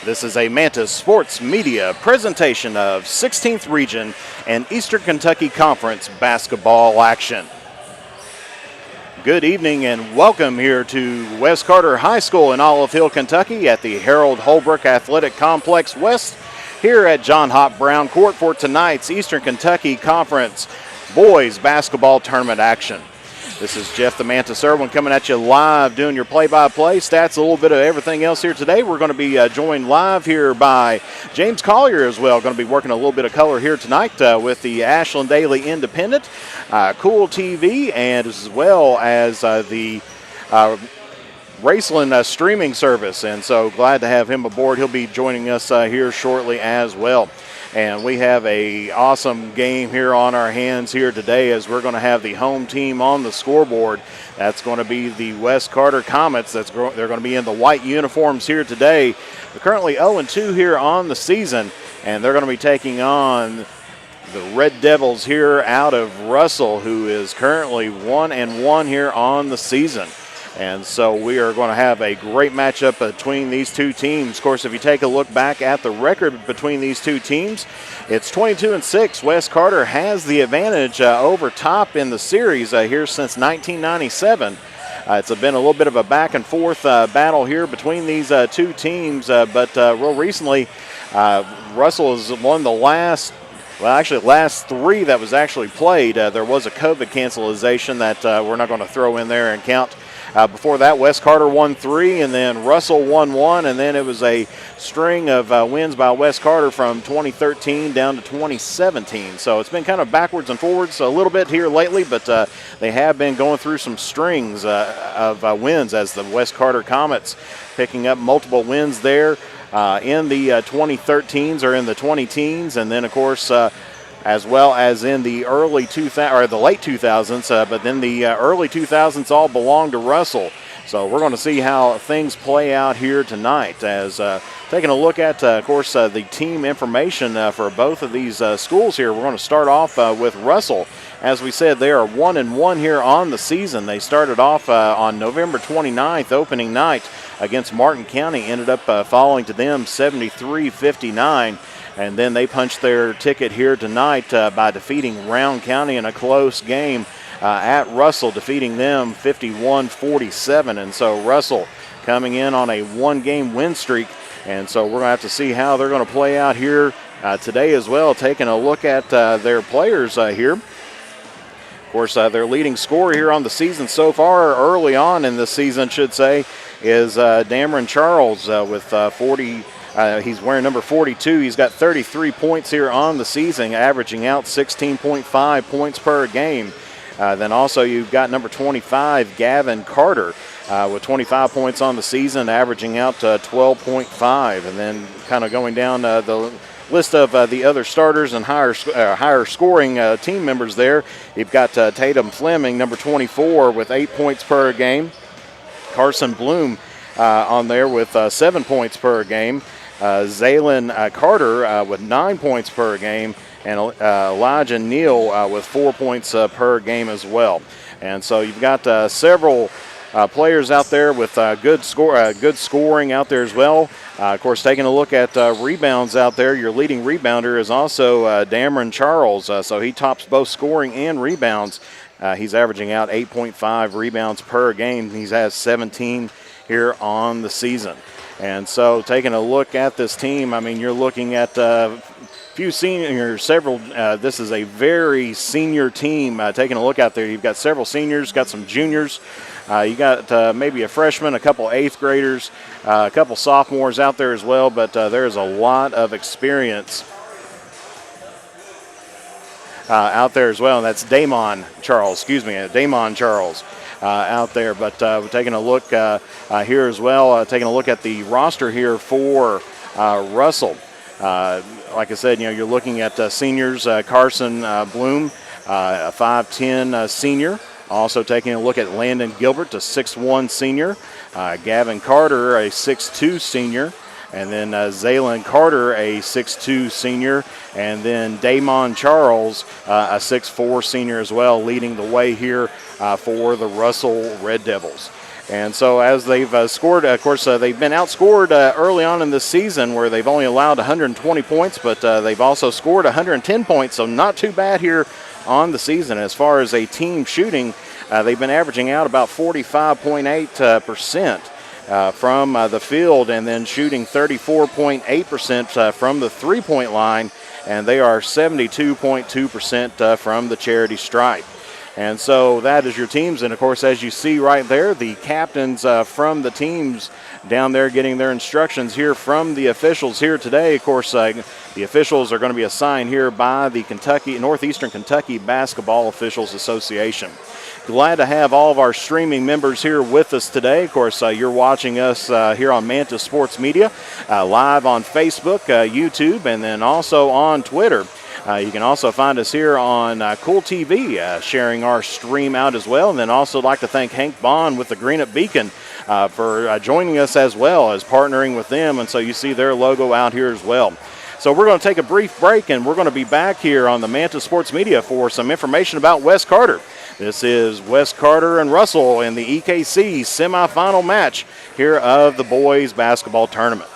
This is a Mantis Sports Media presentation of 16th Region and Eastern Kentucky Conference basketball action. Good evening and welcome here to West Carter High School in Olive Hill, Kentucky at the Harold Holbrook Athletic Complex West here at John Hop Brown Court for tonight's Eastern Kentucky Conference boys basketball tournament action. This is Jeff the Mantis Irwin coming at you live, doing your play-by-play stats, a little bit of everything else here today. We're going to be joined live here by James Collier as well. Going to be working a little bit of color here tonight with the Ashland Daily Independent, Cool TV, and as well as the Raceland streaming service. And so glad to have him aboard. He'll be joining us here shortly as well. And we have a awesome game here on our hands here today as we're going to have the home team on the scoreboard. That's going to be the West Carter Comets. They're going to be in the white uniforms here today. They're currently 0-2 here on the season, and they're going to be taking on the Red Devils here out of Russell, who is currently 1-1 here on the season. And so we are going to have a great matchup between these two teams. Of course, if you take a look back at the record between these two teams, it's 22-6. West Carter has the advantage over top in the series here since 1997. It's been a little bit of a back and forth battle here between these two teams, but real recently, Russell has won the last three that was actually played. There was a COVID cancellation that we're not going to throw in there and count. Before that, West Carter won 3, and then Russell won 1, and then it was a string of wins by West Carter from 2013 down to 2017. So it's been kind of backwards and forwards a little bit here lately, but they have been going through some strings of wins as the West Carter Comets picking up multiple wins there in the 2013s or in the 20-teens, and then, of course, as well as in the early late 2000s, but then the early 2000s all belong to Russell. So we're going to see how things play out here tonight as taking a look at, of course, the team information for both of these schools here. We're going to start off with Russell. As we said, they are 1-1 here on the season. They started off on November 29th, opening night against Martin County, ended up falling to them 73-59. And then they punched their ticket here tonight by defeating Round County in a close game at Russell, defeating them 51-47. And so Russell coming in on a one-game win streak. And so we're going to have to see how they're going to play out here today as well, taking a look at their players here. Of course, their leading scorer here on the season so far, early on in the season, should say, is Dameron Charles with 40. He's wearing number 42. He's got 33 points here on the season, averaging out 16.5 points per game. Then also you've got number 25, Gavin Carter, with 25 points on the season, averaging out 12.5. And then kind of going down the list of the other starters and higher scoring team members there, you've got Tatum Fleming, number 24, with 8 points per game. Carson Bloom on there with 7 points per game. Zaylin Carter with 9 points per game, and Elijah Neal with 4 points per game as well. And so you've got several players out there with good scoring out there as well. Of course, taking a look at rebounds out there, your leading rebounder is also Dameron Charles. So he tops both scoring and rebounds. He's averaging out 8.5 rebounds per game. He has 17 here on the season. And so taking a look at this team, I mean, you're looking at a few seniors, this is a very senior team. Taking a look out there, you've got several seniors, got some juniors. You got maybe a freshman, a couple 8th graders, a couple sophomores out there as well, but there's a lot of experience out there as well, and that's Damon Charles out there. But we're taking a look here as well, taking a look at the roster here for Russell. Like I said, you're looking at seniors, Carson Bloom, a 5'10 senior. Also taking a look at Landon Gilbert, a 6'1 senior. Gavin Carter, a 6'2 senior. And then Zaylin Carter, a 6'2 senior. And then Damon Charles, a 6'4 senior as well, leading the way here for the Russell Red Devils. And so as they've scored, of course, they've been outscored early on in this season where they've only allowed 120 points, but they've also scored 110 points, so not too bad here on the season. As far as a team shooting, they've been averaging out about 45.8% from the field, and then shooting 34.8% from the three-point line, and they are 72.2% from the charity stripe. And so that is your teams. And, of course, as you see right there, the captains from the teams down there getting their instructions here from the officials here today. Of course, the officials are going to be assigned here by the Northeastern Kentucky Basketball Officials Association. Glad to have all of our streaming members here with us today. Of course, you're watching us here on Manta Sports Media, live on Facebook, YouTube, and then also on Twitter. You can also find us here on Cool TV, sharing our stream out as well. And then also like to thank Hank Bond with the Greenup Beacon for joining us as well as partnering with them. And so you see their logo out here as well. So we're going to take a brief break, and we're going to be back here on the Manta Sports Media for some information about West Carter. This is West Carter and Russell in the EKC semifinal match here of the boys basketball tournament.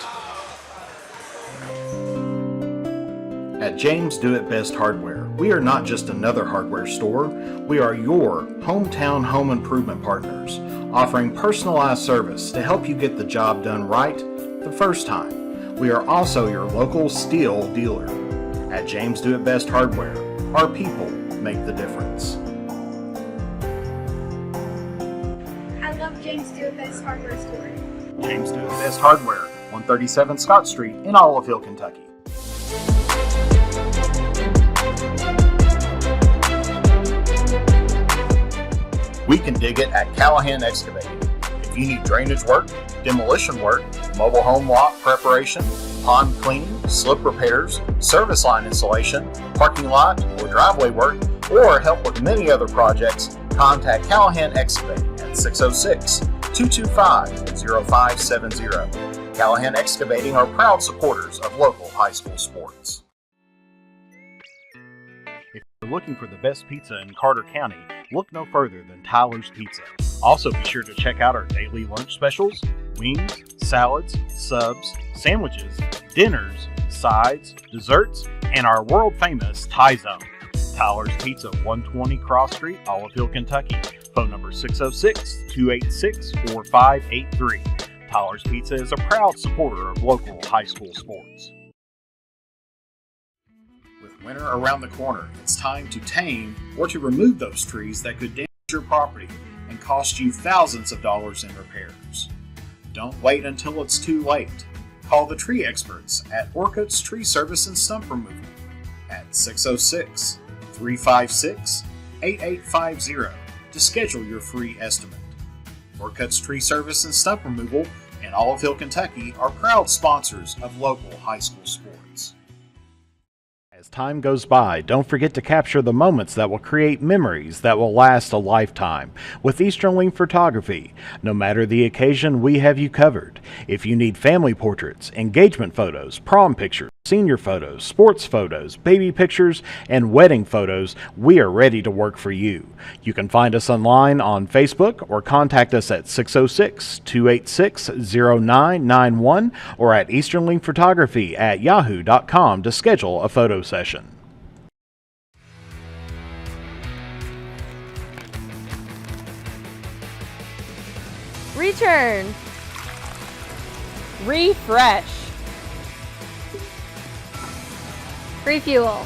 At James Do It Best Hardware, we are not just another hardware store, we are your hometown home improvement partners, offering personalized service to help you get the job done right the first time. We are also your local steel dealer. At James Do It Best Hardware, our people make the difference. I love James Do It Best Hardware store. James Do It Best Hardware, 137 Scott Street in Olive Hill, Kentucky. We can dig it at Callahan Excavating. If you need drainage work, demolition work, mobile home lot preparation, pond cleaning, slip repairs, service line installation, parking lot or driveway work, or help with many other projects, contact Callahan Excavating at 606-225-0570. Callahan Excavating are proud supporters of local high school sports. If you're looking for the best pizza in Carter County, look no further than Tyler's Pizza. Also be sure to check out our daily lunch specials, wings, salads, subs, sandwiches, dinners, sides, desserts, and our world famous Thai Zone. Tyler's Pizza, 120 Cross Street, Olive Hill, Kentucky. Phone number 606-286-4583. Tyler's Pizza is a proud supporter of local high school sports. With winter around the corner, it's time to tame or to remove those trees that could damage your property and cost you thousands of dollars in repairs. Don't wait until it's too late. Call the tree experts at Orcutt's Tree Service and Stump Removal at 606-356-8850 to schedule your free estimate. Orcutt's Tree Service and Stump Removal in Olive Hill, Kentucky are proud sponsors of local high school sports. As time goes by, don't forget to capture the moments that will create memories that will last a lifetime with Eastern Link Photography. No matter the occasion, we have you covered. If you need family portraits, engagement photos, prom pictures, senior photos, sports photos, baby pictures, and wedding photos, we are ready to work for you. You can find us online on Facebook or contact us at 606-286-0991 or at easternlinkphotography@yahoo.com to schedule a photo session. Return. Refresh. Refuel.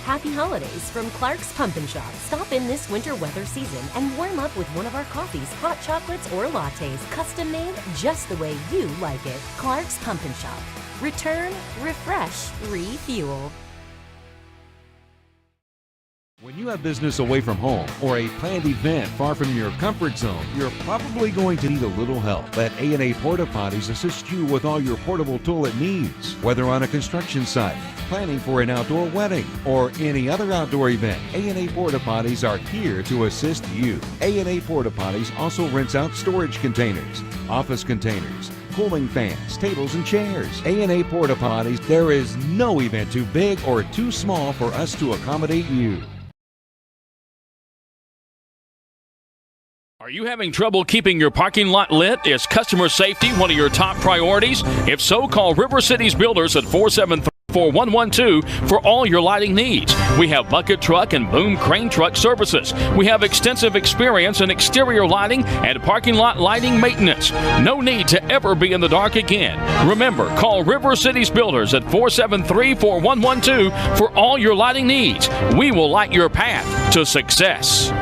Happy holidays from Clark's Pumpkin Shop. Stop in this winter weather season and warm up with one of our coffees, hot chocolates, or lattes, custom made just the way you like it. Clark's Pumpkin Shop. Return, refresh, refuel. When you have business away from home or a planned event far from your comfort zone, you're probably going to need a little help. Let A&A Porta Potties assist you with all your portable toilet needs. Whether on a construction site, planning for an outdoor wedding, or any other outdoor event, A&A Porta Potties are here to assist you. A&A Porta Potties also rents out storage containers, office containers, cooling fans, tables, and chairs. A&A Porta Potties, there is no event too big or too small for us to accommodate you. Are Are you having trouble keeping your parking lot lit? Is customer safety one of your top priorities? If so, call River Cities Builders at 473-4112 for all your lighting needs. We have bucket truck and boom crane truck services. We have extensive experience in exterior lighting and parking lot lighting maintenance. No need to ever be in the dark again. Remember, call River Cities Builders at 473-4112 for all your lighting needs. We will light your path to success.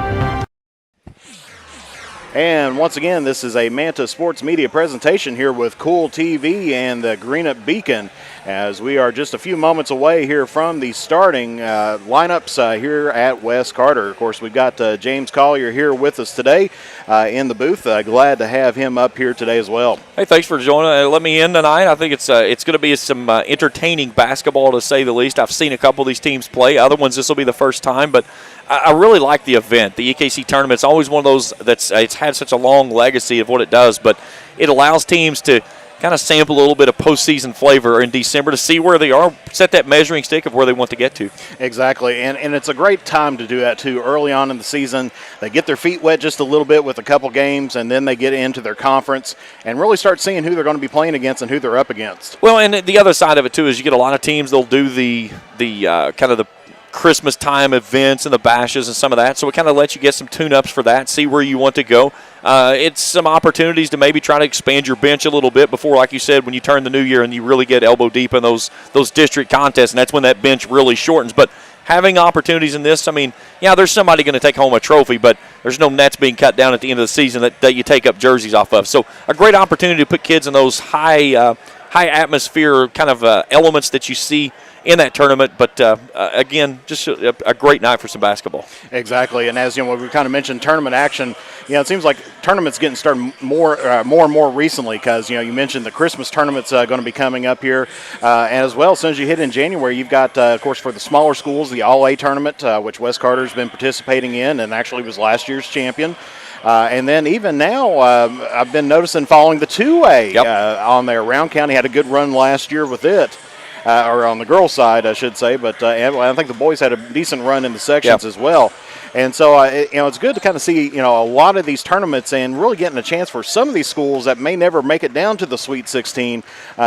And once again, this is a Manta Sports Media presentation here with Cool TV and the Greenup Beacon, as we are just a few moments away here from the starting lineups here at West Carter. Of course, we've got James Collier here with us today in the booth. Glad to have him up here today as well. Hey, thanks for joining. Let me in tonight. I think it's going to be some entertaining basketball, to say the least. I've seen a couple of these teams play. Other ones, this will be the first time, but I really like the event. The EKC tournament is always one of those that's it's had such a long legacy of what it does, but it allows teams to kind of sample a little bit of postseason flavor in December to see where they are, set that measuring stick of where they want to get to. Exactly, and it's a great time to do that too. Early on in the season, they get their feet wet just a little bit with a couple games, and then they get into their conference and really start seeing who they're going to be playing against and who they're up against. Well, and the other side of it too is you get a lot of teams, they'll do the kind of the Christmas time events and the bashes and some of that, so it kind of lets you get some tune-ups for that, see where you want to go. It's some opportunities to maybe try to expand your bench a little bit before, like you said, when you turn the new year and you really get elbow deep in those district contests, and that's when that bench really shortens. But having opportunities in this, I mean, yeah, there's somebody going to take home a trophy, but there's no nets being cut down at the end of the season that you take up jerseys off of. So a great opportunity to put kids in those high atmosphere kind of elements that you see in that tournament, but again, just a great night for some basketball. Exactly, and as you know, we kind of mentioned tournament action. You know, it seems like tournaments getting started more and more recently, because you mentioned the Christmas tournament's going to be coming up here, and as well. As soon as you hit in January, you've got, of course, for the smaller schools, the All-A tournament, which West Carter's been participating in, and actually was last year's champion. And then even now, I've been noticing following the 2A on there. Round County had a good run last year with it. Or on the girls' side, I should say, but I think the boys had a decent run in the sections as well. And so, it's good to kind of see, a lot of these tournaments and really getting a chance for some of these schools that may never make it down to the Sweet 16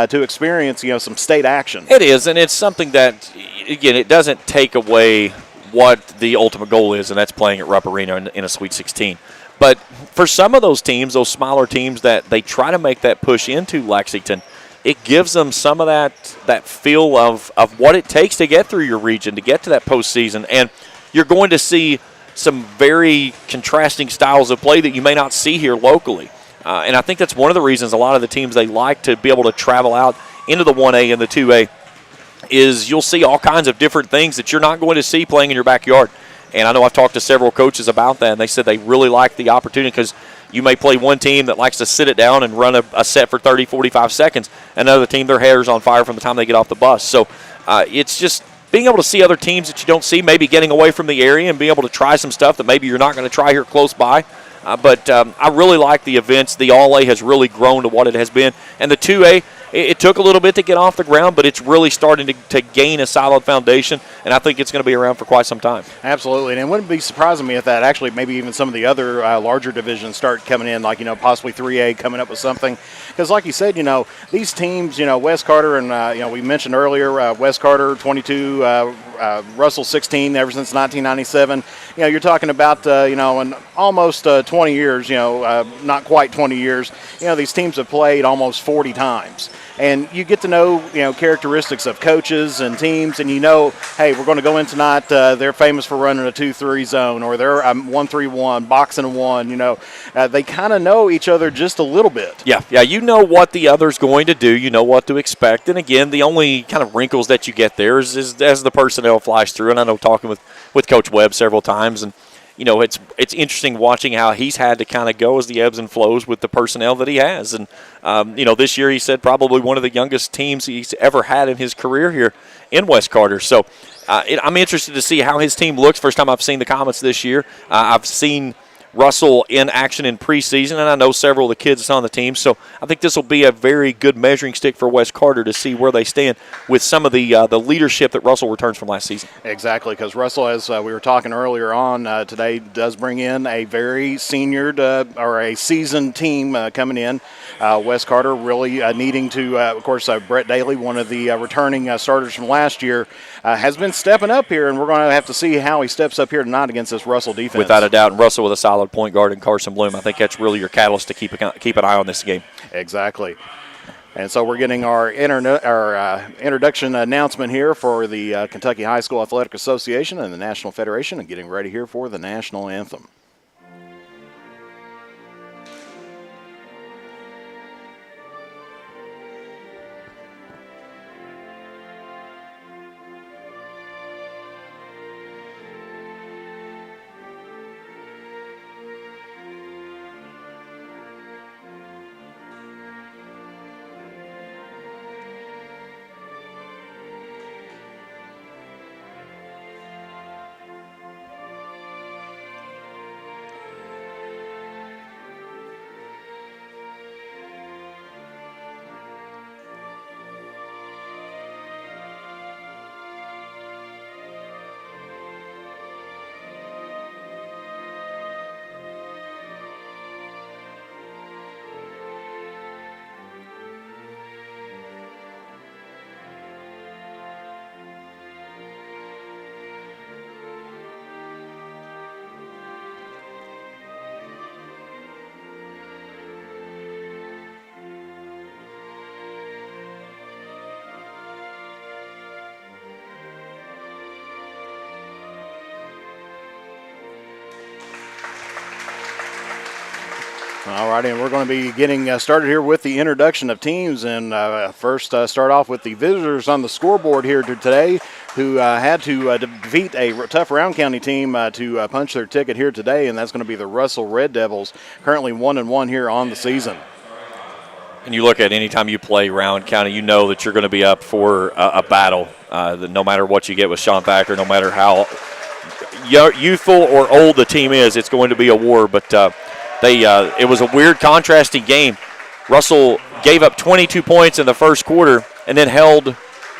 to experience, some state action. It is, and it's something that, again, it doesn't take away what the ultimate goal is, and that's playing at Rupp Arena in a Sweet 16. But for some of those teams, those smaller teams that they try to make that push into Lexington, it gives them some of that feel of what it takes to get through your region, to get to that postseason. And you're going to see some very contrasting styles of play that you may not see here locally. And I think that's one of the reasons a lot of the teams, they like to be able to travel out into the 1A and the 2A, is you'll see all kinds of different things that you're not going to see playing in your backyard. And I know I've talked to several coaches about that, and they said they really like the opportunity, because you may play one team that likes to sit it down and run a set for 30, 45 seconds. Another team, their hair's on fire from the time they get off the bus. So it's just being able to see other teams that you don't see, maybe getting away from the area and being able to try some stuff that maybe you're not going to try here close by. But I really like the events. The All-A has really grown to what it has been. And the 2A, it took a little bit to get off the ground, but it's really starting to gain a solid foundation, and I think it's going to be around for quite some time. Absolutely, and it wouldn't be surprising me if that actually maybe even some of the other larger divisions start coming in, like, possibly 3A coming up with something. Because like you said, these teams, West Carter and, we mentioned earlier, West Carter 22, Russell 16, ever since 1997. You're talking about, in almost 20 years, not quite 20 years, these teams have played almost 40 times. And you get to know, characteristics of coaches and teams, and hey, we're going to go in tonight. They're famous for running a 2-3 zone, or they're 1-3-1, boxing a 1. They kind of know each other just a little bit. Yeah, you know what the other's going to do. You know what to expect. And again, the only kind of wrinkles that you get there is as the personnel flies through. And I know talking with Coach Webb several times, and it's interesting watching how he's had to kind of go as the ebbs and flows with the personnel that he has. And, this year he said probably one of the youngest teams he's ever had in his career here in West Carter. So I'm interested to see how his team looks. First time I've seen the Comets this year. I've seen Russell in action in preseason, and I know several of the kids that's on the team. So I think this will be a very good measuring stick for West Carter to see where they stand with some of the leadership that Russell returns from last season. Exactly, because Russell, as we were talking earlier on today, does bring in a very seniored or a seasoned team coming in. West Carter really needing to, of course, Brett Daly, one of the returning starters from last year, has been stepping up here, and we're going to have to see how he steps up here tonight against this Russell defense. Without a doubt, and Russell with a solid point guard and Carson Bloom. I think that's really your catalyst to keep an eye on this game. Exactly. And so we're getting our introduction announcement here for the Kentucky High School Athletic Association and the National Federation, and getting ready here for the national anthem. All righty, and we're going to be getting started here with the introduction of teams. And first, start off with the visitors on the scoreboard here today, who had to defeat a tough Round County team to punch their ticket here today, and that's going to be the Russell Red Devils, currently 1-1 here on the season. And you look at any time you play Round County, you know that you're going to be up for a battle. No matter what you get with Sean Thacker, no matter how youthful or old the team is, it's going to be a war. But it was a weird contrasting game. Russell gave up 22 points in the first quarter and then held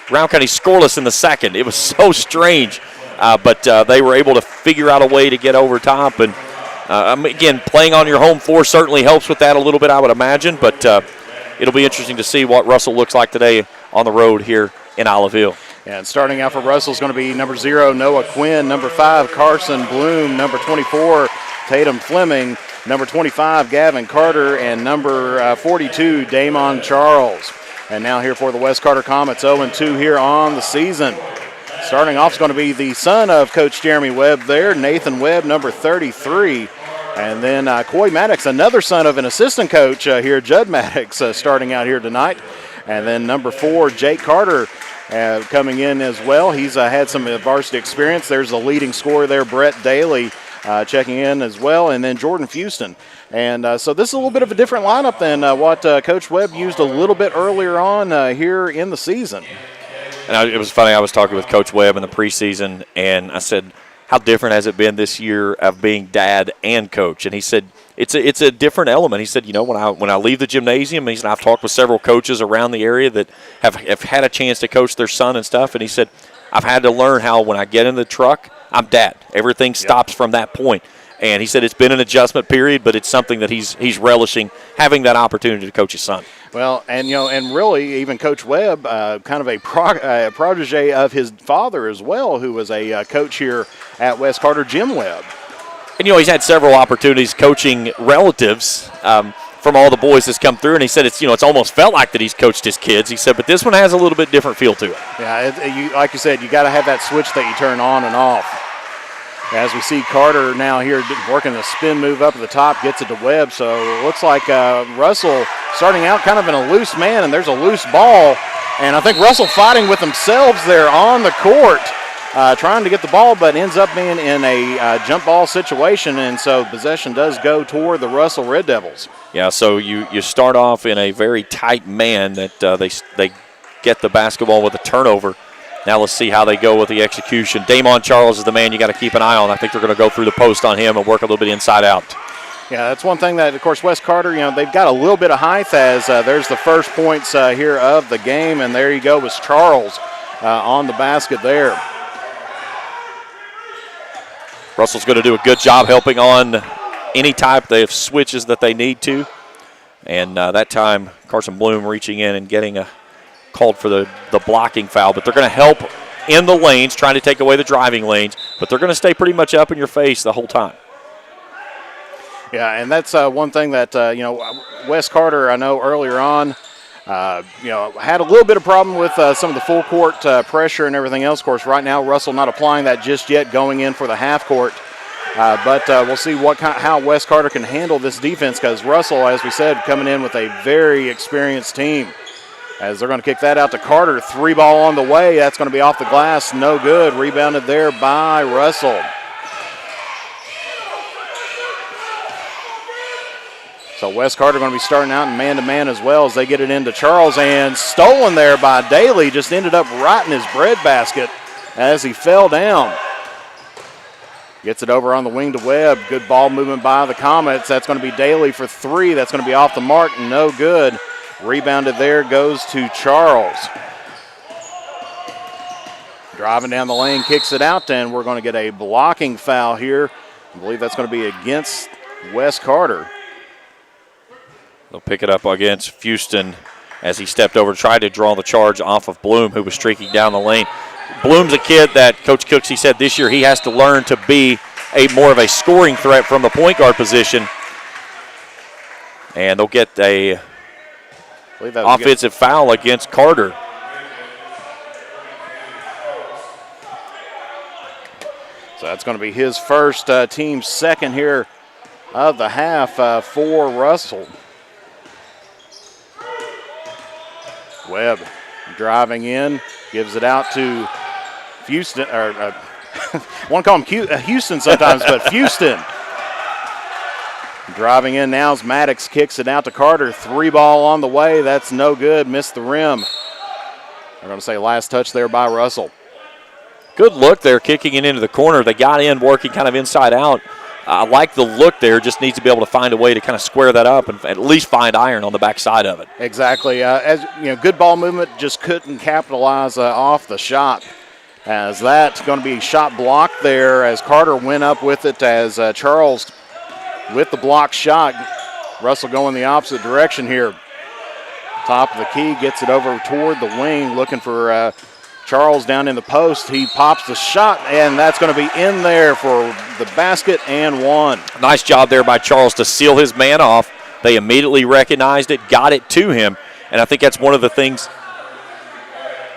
Round County scoreless in the second. It was so strange, but they were able to figure out a way to get over top. And again, playing on your home floor certainly helps with that a little bit, I would imagine. But it'll be interesting to see what Russell looks like today on the road here in Olive Hill. And starting out for Russell is going to be number 0, Noah Quinn, number 5, Carson Bloom, number 24, Tatum Fleming, number 25, Gavin Carter, and number 42, Damon Charles. And now here for the West Carter Comets, 0-2 here on the season. Starting off is going to be the son of Coach Jeremy Webb there, Nathan Webb, number 33. And then Coy Maddox, another son of an assistant coach here, Judd Maddox, starting out here tonight. And then number 4, Jake Carter, coming in as well. He's had some varsity experience. There's the leading scorer there, Brett Daly, checking in as well, and then Jordan Fuston. And so this is a little bit of a different lineup than what Coach Webb used a little bit earlier on here in the season. And it was funny, I was talking with Coach Webb in the preseason, and I said, how different has it been this year of being dad and coach? And he said, it's a different element. He said, when I leave the gymnasium, he said, I've talked with several coaches around the area that have had a chance to coach their son and stuff, and he said, I've had to learn how when I get in the truck, I'm dad. Everything stops from that point. And he said it's been an adjustment period, but it's something that he's relishing, having that opportunity to coach his son. Well, and and really even Coach Webb, kind of a protege of his father as well, who was a coach here at West Carter, Jim Webb. And he's had several opportunities coaching relatives from all the boys that's come through, and he said it's almost felt like that he's coached his kids. He said, but this one has a little bit different feel to it. Yeah, like you said, you got to have that switch that you turn on and off. As we see Carter now here working the spin move up at the top, gets it to Webb. So it looks like Russell starting out kind of in a loose man, and there's a loose ball. And I think Russell fighting with themselves there on the court, trying to get the ball, but ends up being in a jump ball situation. And so possession does go toward the Russell Red Devils. Yeah, so you start off in a very tight man that they get the basketball with a turnover. Now let's see how they go with the execution. Damon Charles is the man you got to keep an eye on. I think they're going to go through the post on him and work a little bit inside out. Yeah, that's one thing that, of course, West Carter, they've got a little bit of height as there's the first points here of the game, and there you go was Charles on the basket there. Russell's going to do a good job helping on any type of switches that they need to. And that time, Carson Bloom reaching in and getting called for the blocking foul. But they're going to help in the lanes, trying to take away the driving lanes. But they're going to stay pretty much up in your face the whole time. Yeah, and that's one thing that, West Carter, I know earlier on, had a little bit of problem with some of the full court pressure and everything else. Of course, right now, Russell not applying that just yet, going in for the half court. But we'll see how West Carter can handle this defense, because Russell, as we said, coming in with a very experienced team. As they're going to kick that out to Carter. 3-ball on the way. That's going to be off the glass. No good. Rebounded there by Russell. So West Carter going to be starting out in man-to-man as well as they get it into Charles, and stolen there by Daly. Just ended up right in his breadbasket as he fell down. Gets it over on the wing to Webb. Good ball movement by the Comets. That's going to be Daly for 3. That's going to be off the mark. No good. Rebounded there goes to Charles. Driving down the lane, kicks it out, and we're going to get a blocking foul here. I believe that's going to be against West Carter. They'll pick it up against Houston as he stepped over, tried to draw the charge off of Bloom, who was streaking down the lane. Bloom's a kid that Coach Cooksey said this year he has to learn to be more of a scoring threat from the point guard position. And they'll get a offensive foul against Carter. So that's going to be his first, team second here of the half for Russell. Webb driving in, gives it out to Houston, or I want to call him Houston sometimes, but Houston. Driving in now is Maddox, kicks it out to Carter. 3-ball on the way, that's no good, missed the rim. They're going to say last touch there by Russell. Good look there, kicking it into the corner. They got in, working kind of inside out. I like the look there, just needs to be able to find a way to kind of square that up and at least find iron on the backside of it. Exactly. As good ball movement, just couldn't capitalize off the shot. As that's going to be shot blocked there as Carter went up with it as Charles with the block shot. Russell going the opposite direction here. Top of the key, gets it over toward the wing, looking for Charles down in the post. He pops the shot, and that's going to be in there for the basket and one. Nice job there by Charles to seal his man off. They immediately recognized it, got it to him, and I think that's one of the things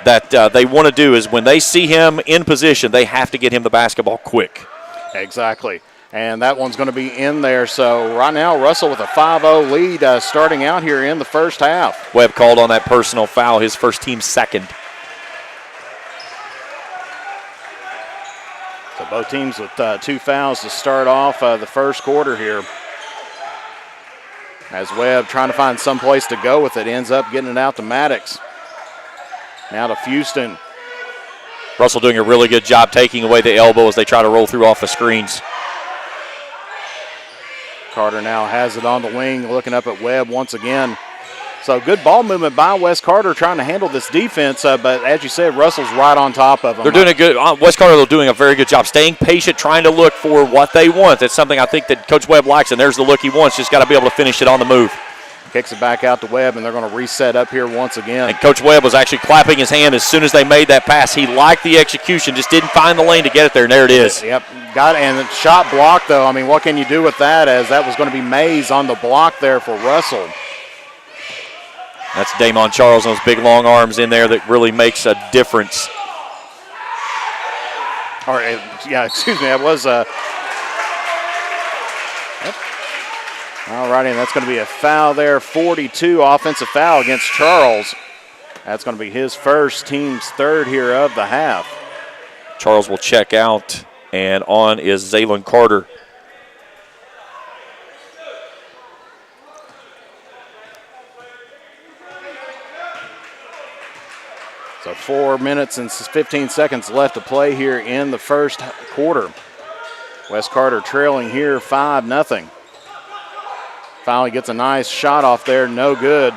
that they want to do is when they see him in position, they have to get him the basketball quick. Exactly, and that one's going to be in there. So right now, Russell with a 5-0 lead starting out here in the first half. Webb called on that personal foul, his first team second. So both teams with 2 fouls to start off the first quarter here. As Webb trying to find some place to go with it, ends up getting it out to Maddox. Now to Houston. Russell doing a really good job taking away the elbow as they try to roll through off the screens. Carter now has it on the wing, looking up at Webb once again. So good ball movement by West Carter trying to handle this defense, but as you said, Russell's right on top of them. They're doing a good, West Carter they're doing a very good job staying patient, trying to look for what they want. That's something I think that Coach Webb likes, and there's the look he wants. Just got to be able to finish it on the move. Kicks it back out to Webb, and they're going to reset up here once again. And Coach Webb was actually clapping his hand as soon as they made that pass. He liked the execution, just didn't find the lane to get it there, and there it is. Yep, got it, and the shot blocked, though. I mean, what can you do with that, as that was going to be Mays on the block there for Russell. That's Damon Charles, those big long arms in there that really makes a difference. All right, yeah, excuse me, that was yep. All righty, and that's going to be a foul there, 42 offensive foul against Charles. That's going to be his first, team's third here of the half. Charles will check out, and on is Zaylon Carter. So with 4 minutes and 15 seconds left to play here in the first quarter. Wes Carter trailing here 5-0. Finally gets a nice shot off there, no good.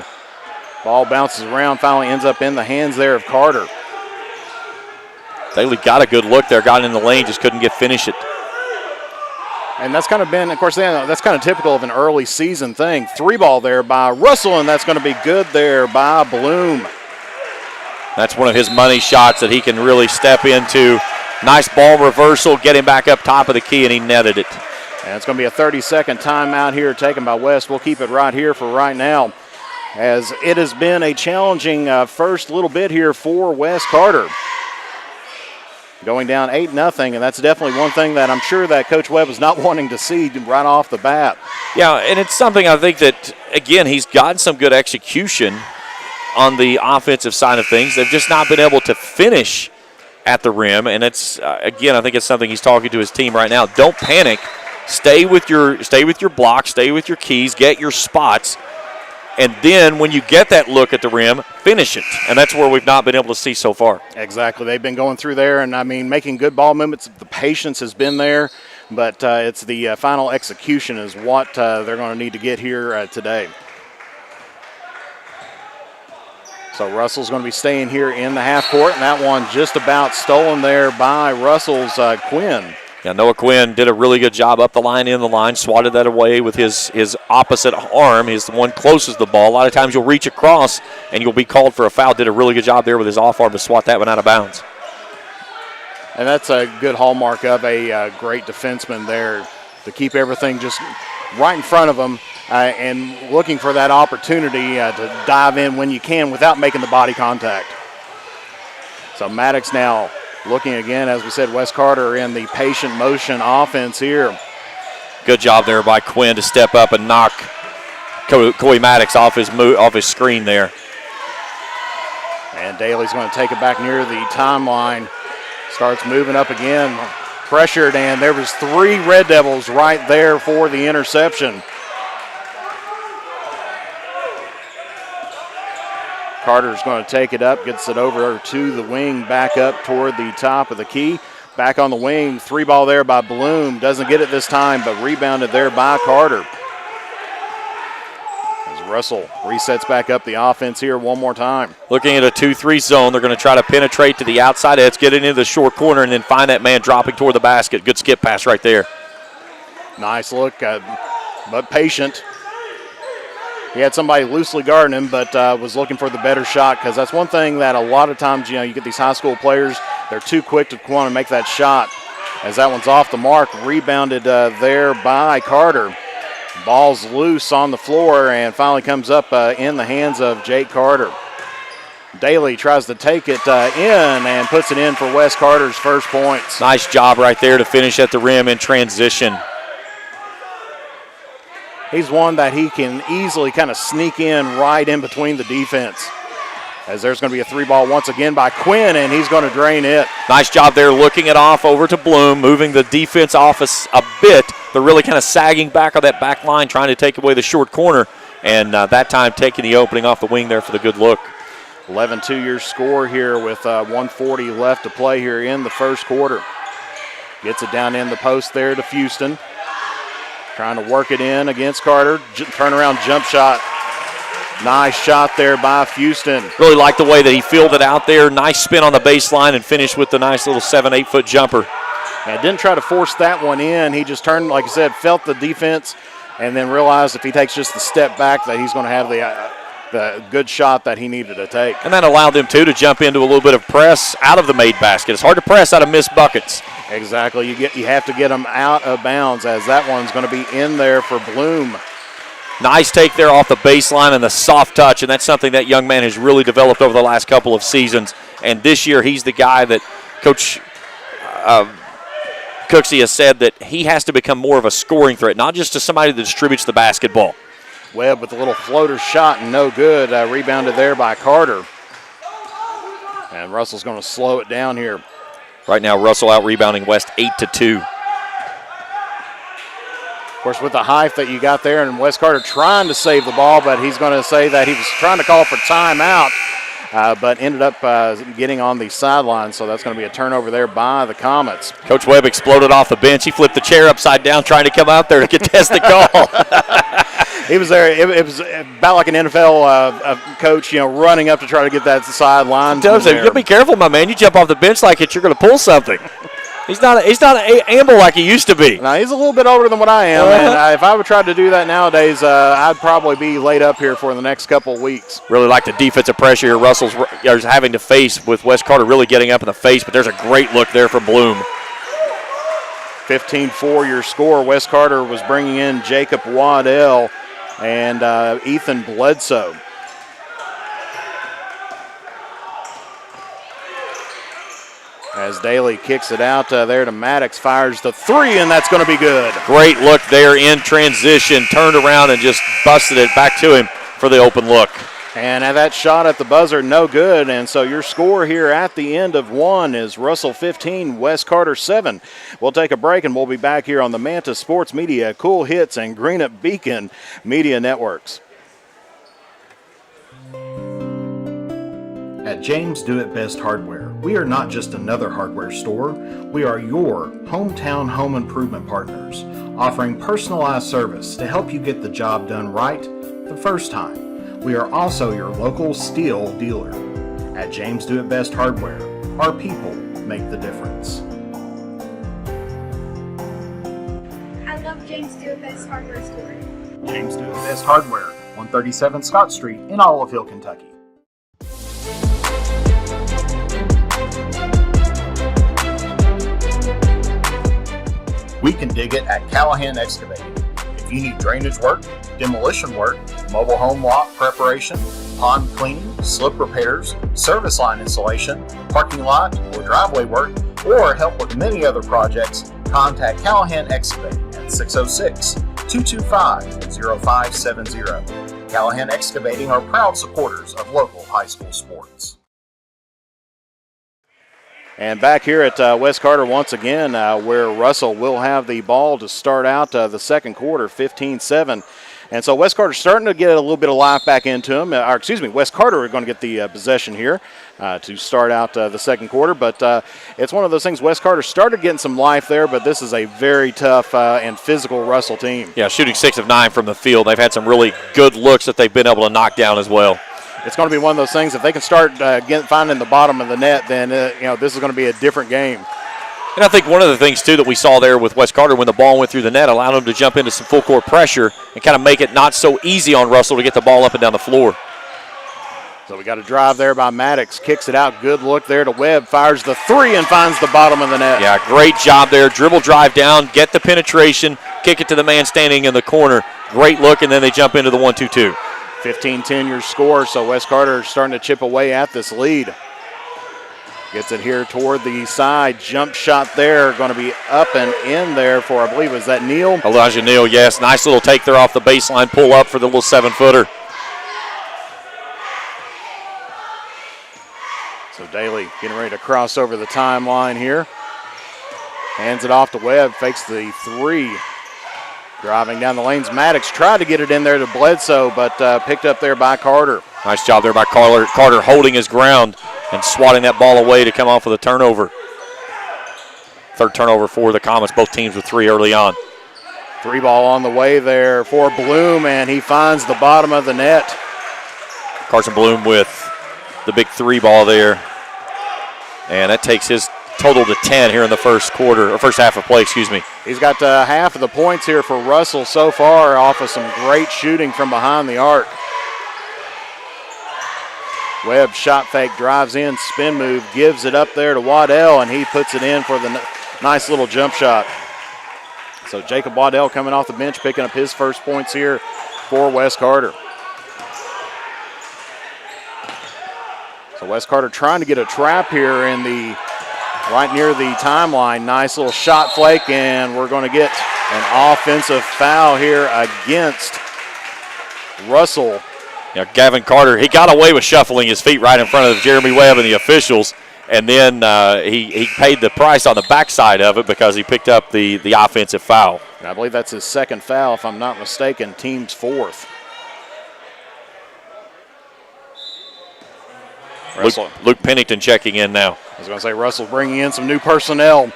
Ball bounces around, finally ends up in the hands there of Carter. Daly got a good look there, got in the lane, just couldn't finish it. And that's kind of been, of course, that's kind of typical of an early season thing. 3-ball there by Russell, and that's going to be good there by Bloom. That's one of his money shots that he can really step into. Nice ball reversal, get him back up top of the key, and he netted it. And it's going to be a 30-second timeout here taken by West. We'll keep it right here for right now, as it has been a challenging first little bit here for Wes Carter. Going down 8-0, and that's definitely one thing that I'm sure that Coach Webb is not wanting to see right off the bat. Yeah, and it's something I think that, again, he's gotten some good execution on the offensive side of things. They've just not been able to finish at the rim, and it's, again, I think it's something he's talking to his team right now. Don't panic. Stay with your block, stay with your keys, get your spots, and then when you get that look at the rim, finish it. And that's where we've not been able to see so far. Exactly. They've been going through there, and, I mean, making good ball movements. The patience has been there, but it's the final execution is what they're going to need to get here today. So Russell's going to be staying here in the half court, and that one just about stolen there by Russell's Quinn. Yeah, Noah Quinn did a really good job up the line, in the line, swatted that away with his opposite arm. He's the one closest to the ball. A lot of times you'll reach across and you'll be called for a foul. Did a really good job there with his off arm to swat that one out of bounds. And that's a good hallmark of a great defenseman there, to keep everything just right in front of him and looking for that opportunity to dive in when you can without making the body contact. So Maddox now looking again, as we said, Wes Carter in the patient motion offense here. Good job there by Quinn to step up and knock Coy Maddox off his screen there. And Daly's going to take it back near the timeline. Starts moving up again, pressured, and there was 3 Red Devils right there for the interception. Carter's going to take it up, gets it over to the wing, back up toward the top of the key. Back on the wing, 3-ball there by Bloom. Doesn't get it this time, but rebounded there by Carter. As Russell resets back up the offense here one more time. Looking at a 2-3 zone, they're going to try to penetrate to the outside edge, get it into the short corner, and then find that man dropping toward the basket. Good skip pass right there. Nice look, but patient. He had somebody loosely guarding him, but was looking for the better shot, because that's one thing that a lot of times, you get these high school players, they're too quick to want to make that shot. As that one's off the mark, rebounded there by Carter. Ball's loose on the floor and finally comes up in the hands of Jake Carter. Daly tries to take it in and puts it in for Wes Carter's first points. Nice job right there to finish at the rim in transition. He's one that he can easily kind of sneak in right in between the defense. As there's going to be a 3-ball once again by Quinn, and he's going to drain it. Nice job there looking it off over to Bloom, moving the defense off a bit. They're really kind of sagging back on that back line, trying to take away the short corner, and that time taking the opening off the wing there for the good look. 11-2 your score here with 1:40 left to play here in the first quarter. Gets it down in the post there to Houston. Trying to work it in against Carter. Turnaround jump shot. Nice shot there by Houston. Really like the way that he fielded out there. Nice spin on the baseline and finished with the nice little 7-8 foot jumper. And didn't try to force that one in. He just turned, like I said, felt the defense and then realized if he takes just the step back that he's going to have the good shot that he needed to take. And that allowed him, too, to jump into a little bit of press out of the made basket. It's hard to press out of missed buckets. Exactly. You have to get them out of bounds, as that one's going to be in there for Bloom. Nice take there off the baseline and the soft touch, and that's something that young man has really developed over the last couple of seasons. And this year he's the guy that Coach Cooksey has said that he has to become more of a scoring threat, not just to somebody that distributes the basketball. Webb with a little floater shot and no good. Rebounded there by Carter. And Russell's going to slow it down here. Right now, Russell out rebounding West 8-2. Of course, with the height that you got there, and Wes Carter trying to save the ball, but he's going to say that he was trying to call for timeout but ended up getting on the sideline. So that's going to be a turnover there by the Comets. Coach Webb exploded off the bench. He flipped the chair upside down trying to come out there to contest the call. He was there. It was about like an NFL coach, running up to try to get that sideline. You be careful, my man. You jump off the bench like it, you're going to pull something. He's not an amble like he used to be. Now, he's a little bit older than what I am, and if I would try to do that nowadays, I'd probably be laid up here for the next couple of weeks. Really like the defensive pressure here Russell's having to face with Wes Carter really getting up in the face, but there's a great look there from Bloom. 15-4 your score. Wes Carter was bringing in Jacob Waddell and Ethan Bledsoe. As Daly kicks it out there to Maddox, fires the three, and that's going to be good. Great look there in transition. Turned around and just busted it back to him for the open look. And that shot at the buzzer, no good. And so your score here at the end of one is Russell 15, Wes Carter 7. We'll take a break, and we'll be back here on the Manta Sports Media, Cool Hits, and Greenup Beacon Media Networks. At James Do It Best Hardware, we are not just another hardware store. We are your hometown home improvement partners, offering personalized service to help you get the job done right the first time. We are also your local steel dealer. At James Do It Best Hardware, our people make the difference. I love James Do It Best Hardware Store. James Do It Best Hardware, 137 Scott Street in Olive Hill, Kentucky. We can dig it at Callahan Excavating. If you need drainage work, demolition work, mobile home lot preparation, pond cleaning, slip repairs, service line installation, parking lot or driveway work, or help with many other projects, contact Callahan Excavating at 606-225-0570. Callahan Excavating are proud supporters of local high school sports. And back here at Wes Carter once again, where Russell will have the ball to start out the second quarter, 15-7. And so Wes Carter's starting to get a little bit of life back into him. Wes Carter are going to get the possession here to start out the second quarter. But it's one of those things, Wes Carter started getting some life there, but this is a very tough and physical Russell team. Yeah, shooting 6 of 9 from the field. They've had some really good looks that they've been able to knock down as well. It's going to be one of those things, if they can start finding the bottom of the net, then this is going to be a different game. And I think one of the things, too, that we saw there with Wes Carter when the ball went through the net allowed him to jump into some full court pressure and kind of make it not so easy on Russell to get the ball up and down the floor. So we got a drive there by Maddox, kicks it out, good look there to Webb, fires the three and finds the bottom of the net. Yeah, great job there. Dribble drive down, get the penetration, kick it to the man standing in the corner. Great look, and then they jump into the 1-2-2. 15-10 your score, so Wes Carter starting to chip away at this lead. Gets it here toward the side. Jump shot there, going to be up and in there for, I believe, was that Neal? Elijah Neal, yes. Nice little take there off the baseline, pull up for the little 7-footer. So Daly getting ready to cross over the timeline here. Hands it off to Webb, fakes the three. Driving down the lanes, Maddox tried to get it in there to Bledsoe, but picked up there by Carter. Nice job there by Carter holding his ground and swatting that ball away to come off with a turnover. Third turnover for the Comets, both teams with 3 early on. 3 ball on the way there for Bloom, and he finds the bottom of the net. Carson Bloom with the big 3 ball there. And that takes his total to 10 here in the first quarter, or first half of play, excuse me. He's got half of the points here for Russell so far off of some great shooting from behind the arc. Webb shot fake, drives in, spin move, gives it up there to Waddell, and he puts it in for the nice little jump shot. So Jacob Waddell coming off the bench, picking up his first points here for Wes Carter. So Wes Carter trying to get a trap here in the right near the timeline. Nice little shot flake, and we're going to get an offensive foul here against Russell. Yeah, Gavin Carter, he got away with shuffling his feet right in front of Jeremy Webb and the officials, and then he paid the price on the backside of it because he picked up the offensive foul. And I believe that's his second foul, if I'm not mistaken, team's fourth. Luke Pennington checking in now. I was going to say Russell bringing in some new personnel.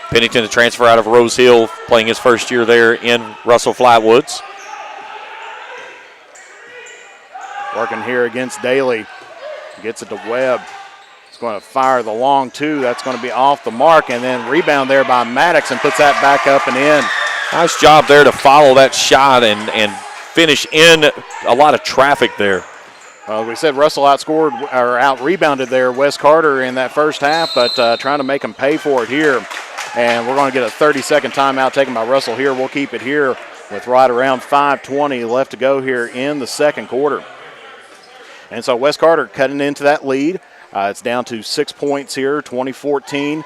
Pennington, to transfer out of Rose Hill, playing his first year there in Russell Flatwoods. Working here against Daly. Gets it to Webb. He's going to fire the long two. That's going to be off the mark, and then rebound there by Maddox and puts that back up and in. Nice job there to follow that shot and finish in a lot of traffic there. Well, we said Russell out-rebounded there Wes Carter in that first half, but trying to make him pay for it here. And we're going to get a 30-second timeout taken by Russell here. We'll keep it here with right around 5:20 left to go here in the second quarter. And so Wes Carter cutting into that lead. It's down to 6 points here, 20-14.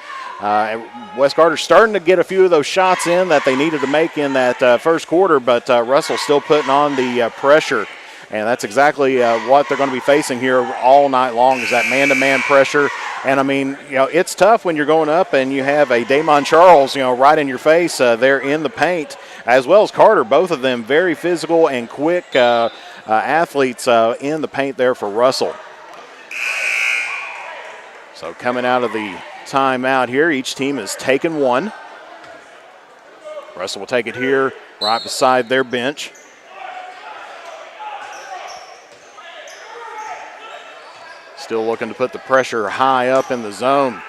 Wes Carter starting to get a few of those shots in that they needed to make in that first quarter, but Russell still putting on the pressure. And that's exactly what they're going to be facing here all night long, is that man-to-man pressure. And, I mean, it's tough when you're going up and you have a Damon Charles, right in your face there in the paint, as well as Carter. Both of them very physical and quick athletes in the paint there for Russell. So coming out of the timeout here, each team has taken one. Russell will take it here right beside their bench. Still looking to put the pressure high up in the zone.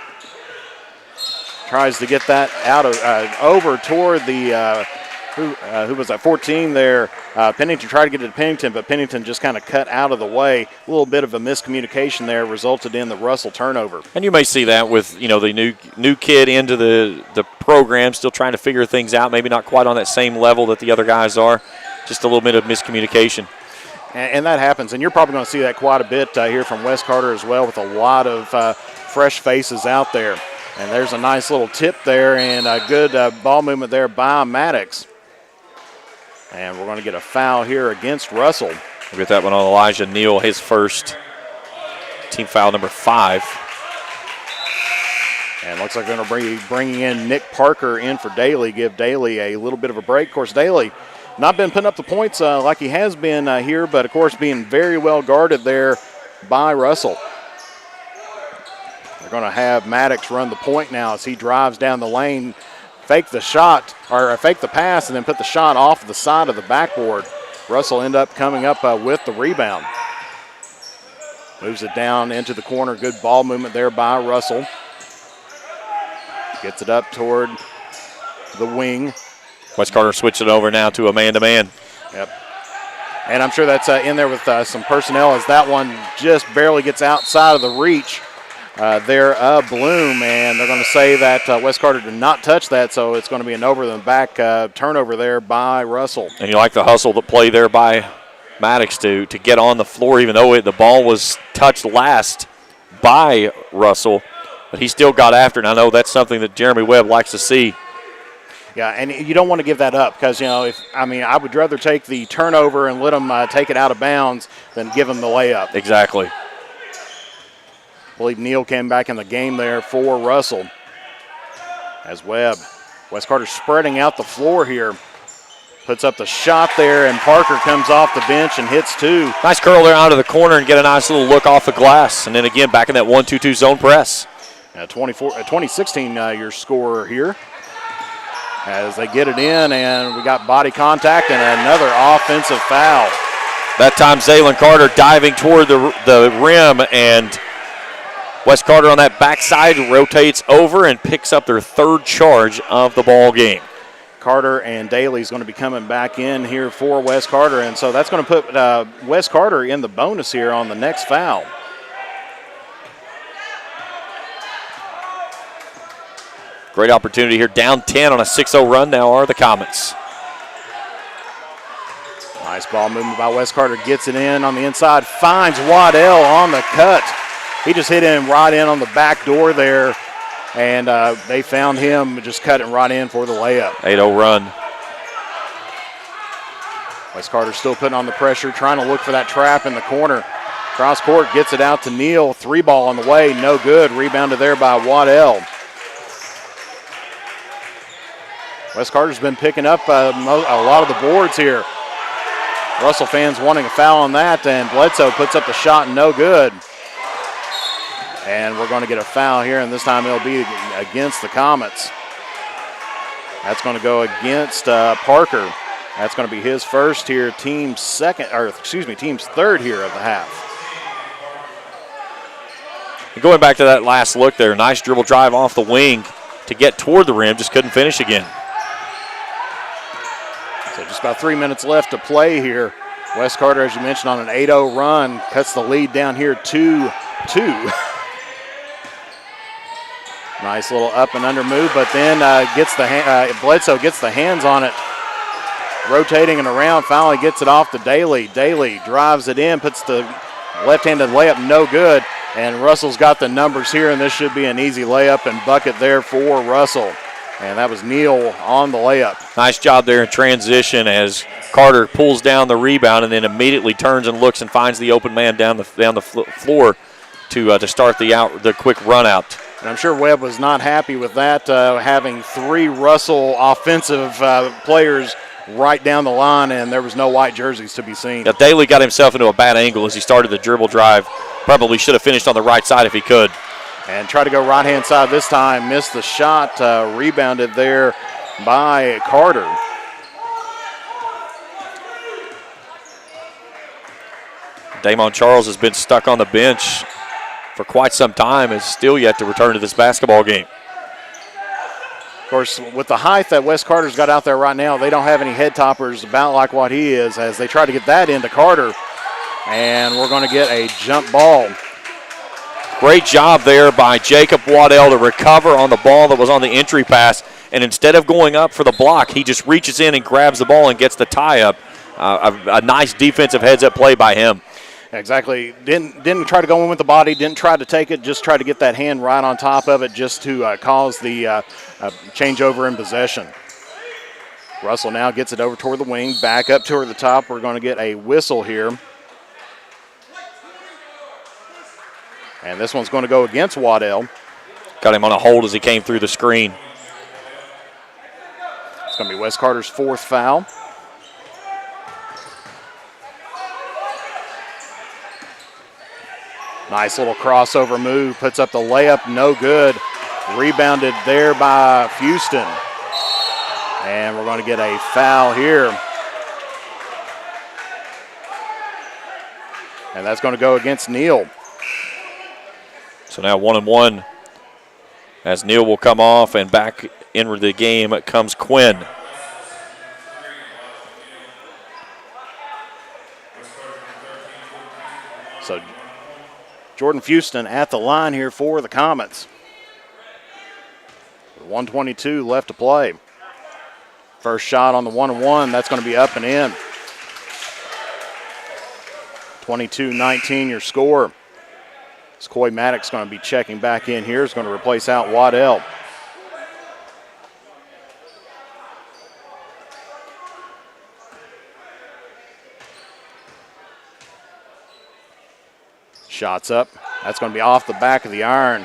Tries to get that out of over toward the who was at 14 there. Pennington tried to get it to Pennington, but Pennington just kind of cut out of the way. A little bit of a miscommunication there resulted in the Russell turnover. And you may see that with the new kid into the program, still trying to figure things out. Maybe not quite on that same level that the other guys are. Just a little bit of miscommunication. And that happens, and you're probably going to see that quite a bit here from Wes Carter as well, with a lot of fresh faces out there. And there's a nice little tip there and a good ball movement there by Maddox. And we're going to get a foul here against Russell. We'll get that one on Elijah Neal, his first, team foul number 5. And looks like they're going to be bringing in Nick Parker in for Daly, give Daly a little bit of a break. Of course, Daly not been putting up the points like he has been here, but, of course, being very well guarded there by Russell. They're going to have Maddox run the point now as he drives down the lane, fake the shot, or fake the pass, and then put the shot off the side of the backboard. Russell end up coming up with the rebound. Moves it down into the corner. Good ball movement there by Russell. Gets it up toward the wing. Wes Carter switched it over now to a man-to-man. Yep. And I'm sure that's in there with some personnel, as that one just barely gets outside of the reach there of Bloom. And they're going to say that Wes Carter did not touch that, so it's going to be an over-the-back turnover there by Russell. And you like the hustle that play there by Maddox to get on the floor, even though the ball was touched last by Russell. But he still got after it, and I know that's something that Jeremy Webb likes to see. Yeah, and you don't want to give that up because, I would rather take the turnover and let them take it out of bounds than give them the layup. Exactly. I believe Neal came back in the game there for Russell. As Wes Carter spreading out the floor here. Puts up the shot there, and Parker comes off the bench and hits 2. Nice curl there out of the corner and get a nice little look off the glass. And then again, back in that 1-2-2 zone press. 2016 your scorer here. As they get it in, and we got body contact and another offensive foul. That time Zaylon Carter diving toward the rim, and Wes Carter on that backside rotates over and picks up their 3rd charge of the ball game. Carter and Daly is going to be coming back in here for Wes Carter, and so that's going to put Wes Carter in the bonus here on the next foul. Great opportunity here. Down 10 on a 6-0 run now are the Comets. Nice ball movement by Wes Carter. Gets it in on the inside. Finds Waddell on the cut. He just hit him right in on the back door there. And they found him just cutting right in for the layup. 8-0 run. Wes Carter still putting on the pressure, trying to look for that trap in the corner. Cross court, gets it out to Neal. 3-ball on the way. No good. Rebounded there by Waddell. Wes Carter's been picking up a lot of the boards here. Russell fans wanting a foul on that, and Bledsoe puts up the shot, no good. And we're going to get a foul here, and this time it'll be against the Comets. That's going to go against Parker. That's going to be his first here, team's third here of the half. And going back to that last look there, nice dribble drive off the wing to get toward the rim, just couldn't finish again. So just about 3 minutes left to play here. West Carter, as you mentioned, on an 8-0 run, cuts the lead down here 2-2. Nice little up and under move, but then Bledsoe gets the hands on it. Rotating and around, finally gets it off to Daly. Daly drives it in, puts the left-handed layup no good, and Russell's got the numbers here, and this should be an easy layup and bucket there for Russell. And that was Neal on the layup. Nice job there in transition as Carter pulls down the rebound and then immediately turns and looks and finds the open man down the floor to start the quick run out. And I'm sure Webb was not happy with that, having three Russell offensive players right down the line, and there was no white jerseys to be seen. Yeah, Daly got himself into a bad angle as he started the dribble drive. Probably should have finished on the right side if he could. And try to go right-hand side this time. Missed the shot, rebounded there by Carter. Damon Charles has been stuck on the bench for quite some time and still yet to return to this basketball game. Of course, with the height that West Carter's got out there right now, they don't have any head toppers about like what he is as they try to get that into Carter. And we're going to get a jump ball. Great job there by Jacob Waddell to recover on the ball that was on the entry pass. And instead of going up for the block, he just reaches in and grabs the ball and gets the tie up. A nice defensive heads-up play by him. Exactly. Didn't try to go in with the body, didn't try to take it, just tried to get that hand right on top of it just to cause the changeover in possession. Russell now gets it over toward the wing, back up toward the top. We're going to get a whistle here. And this one's going to go against Waddell. Got him on a hold as he came through the screen. It's going to be West Carter's fourth foul. Nice little crossover move, puts up the layup, no good. Rebounded there by Houston. And we're going to get a foul here. And that's going to go against Neal. So now 1-1 as Neal will come off, and back into the game comes Quinn. So Jordan Houston at the line here for the Comets. 1:22 left to play. First shot on the 1-1, that's going to be up and in. 22-19 your score. As Coy Maddox going to be checking back in here. Is going to replace out Waddell. Shots up. That's going to be off the back of the iron.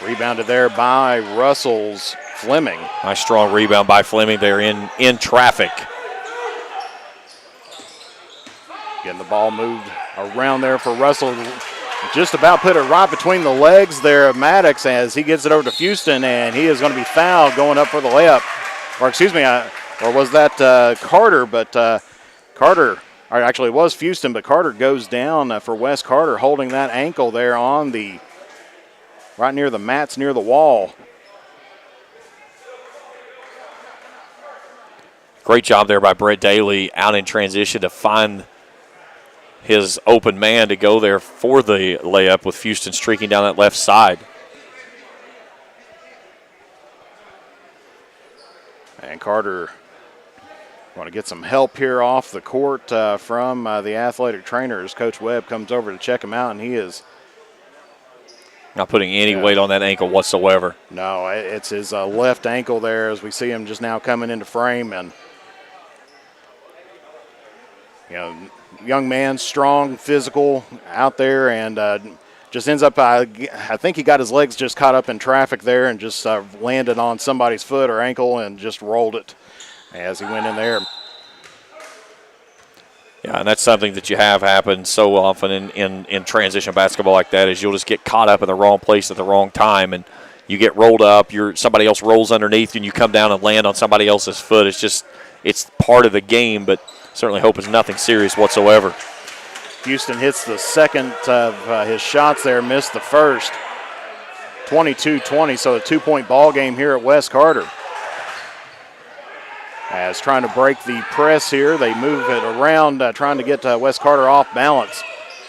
Rebounded there by Russell's Fleming. Nice strong rebound by Fleming there in traffic. Getting the ball moved around there for Russell. Just about put it right between the legs there of Maddox as he gets it over to Houston, and he is going to be fouled going up for the layup. Or excuse me, or was that Carter? But Carter, or actually it was Houston, but Carter goes down for West Carter, holding that ankle there on the, right near the mats near the wall. Great job there by Brett Daly out in transition to find his open man to go there for the layup with Houston streaking down that left side. And Carter want to get some help here off the court from the athletic trainer as Coach Webb comes over to check him out, and he is not putting any weight on that ankle whatsoever. No, it's his left ankle there as we see him just now coming into frame. And, you know, young man, strong, physical out there, and just ends up, I think he got his legs just caught up in traffic there and just landed on somebody's foot or ankle and just rolled it as he went in there. Yeah, and that's something that you have happen so often in transition basketball like that is you'll just get caught up in the wrong place at the wrong time, and you get rolled up. Somebody else rolls underneath, and you come down and land on somebody else's foot. It's part of the game, but certainly hope it's nothing serious whatsoever. Houston hits the second of his shots there, missed the first. 22-20, so a 2-point ball game here at West Carter. As trying to break the press here, they move it around, trying to get West Carter off balance.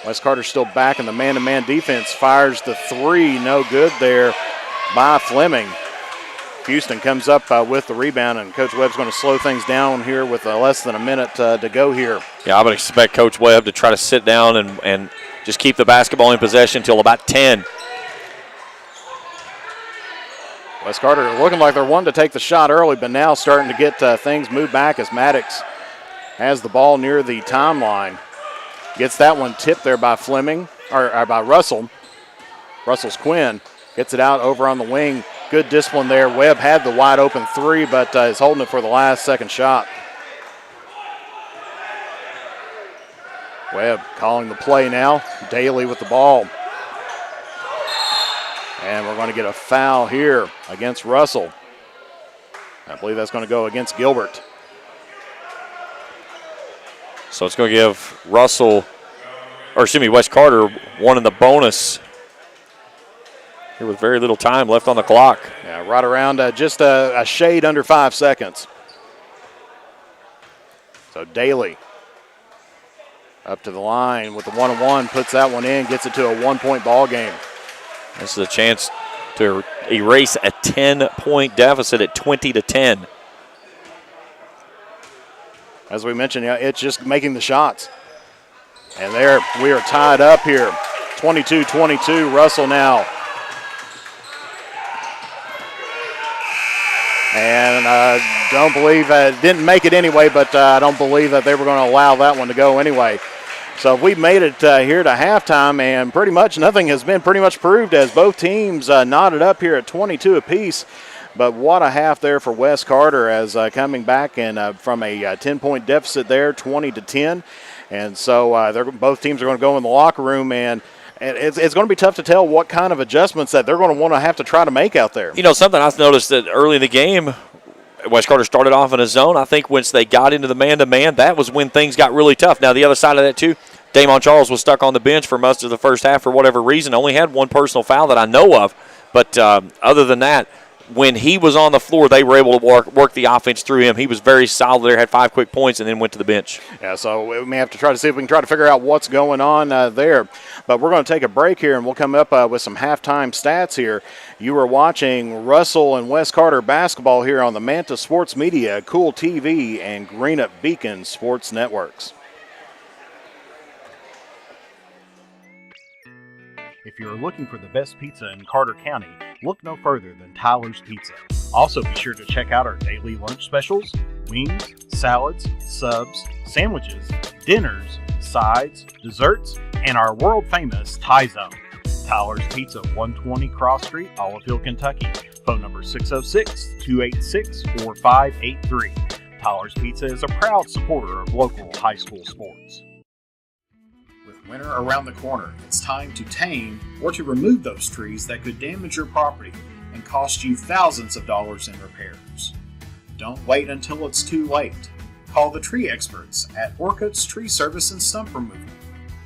West Carter still back in the man-to-man defense, fires the three, no good there by Fleming. Houston comes up with the rebound, and Coach Webb's going to slow things down here with less than a minute to go here. Yeah, I would expect Coach Webb to try to sit down and just keep the basketball in possession until about 10. West Carter looking like they're wanting to take the shot early, but now starting to get things moved back as Maddox has the ball near the timeline. Gets that one tipped there by Fleming, or by Russell. Russell's Quinn gets it out over on the wing. Good discipline there. Webb had the wide open three, but is holding it for the last second shot. Webb calling the play now. Daly with the ball. And we're going to get a foul here against Russell. I believe that's going to go against Gilbert. So it's going to give West Carter one in the bonus here with very little time left on the clock. Yeah, right around just a shade under 5 seconds. So Daly up to the line with the 1-on-1, puts that one in, gets it to a 1-point ball game. This is a chance to erase a 10-point deficit at 20-10. As we mentioned, it's just making the shots. And there we are tied up here. 22-22, Russell now. And I don't believe, didn't make it anyway, but I don't believe that they were going to allow that one to go anyway. So we made it here to halftime, and pretty much nothing has been pretty much proved as both teams knotted up here at 22 apiece. But what a half there for West Carter as coming back and from a 10-point deficit there, 20-10. And so both teams are going to go in the locker room, and it's going to be tough to tell what kind of adjustments that they're going to want to have to try to make out there. You know, something I've noticed that early in the game, West Carter started off in a zone. I think once they got into the man-to-man, that was when things got really tough. Now, the other side of that, too, Damon Charles was stuck on the bench for most of the first half for whatever reason. Only had one personal foul that I know of. But other than that, when he was on the floor, they were able to work the offense through him. He was very solid there, had 5 quick points, and then went to the bench. Yeah, so we may have to try to see if we can try to figure out what's going on there. But we're going to take a break here, and we'll come up with some halftime stats here. You are watching Russell and West Carter basketball here on the Manta Sports Media, Cool TV, and Green Up Beacon Sports Networks. If you're looking for the best pizza in Carter County, look no further than Tyler's Pizza. Also be sure to check out our daily lunch specials, wings, salads, subs, sandwiches, dinners, sides, desserts, and our world-famous Thai Zone. Tyler's Pizza, 120 Cross Street, Olive Hill, Kentucky. Phone number 606-286-4583. Tyler's Pizza is a proud supporter of local high school sports. With winter around the corner, it's time to tame or to remove those trees that could damage your property and cost you thousands of dollars in repairs. Don't wait until it's too late. Call the tree experts at Orcutt's Tree Service and Stump Removal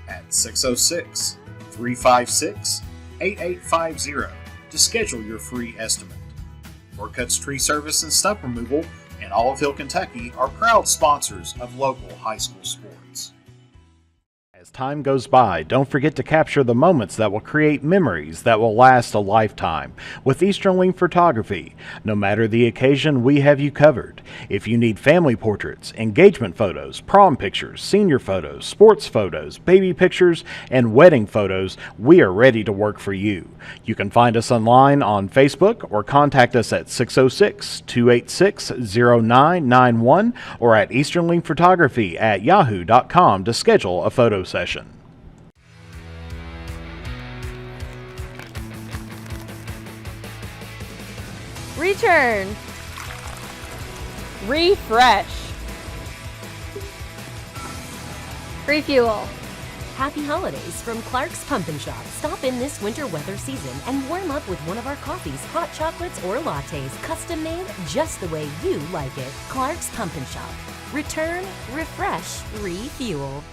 at 606-356-8850 to schedule your free estimate. Orcutt's Tree Service and Stump Removal in Olive Hill, Kentucky are proud sponsors of local high school sports. As time goes by, don't forget to capture the moments that will create memories that will last a lifetime with Easterling Photography. No matter the occasion, we have you covered. If you need family portraits, engagement photos, prom pictures, senior photos, sports photos, baby pictures, and wedding photos, we are ready to work for you. You can find us online on Facebook or contact us at 606-286-0991 or at easterlingphotography@yahoo.com to schedule a photo session. Return. Refresh. Refuel. Happy holidays from Clark's Pump and Shop. Stop in this winter weather season and warm up with one of our coffees, hot chocolates, or lattes, custom made just the way you like it. Clark's Pump and Shop. Return, refresh, refuel.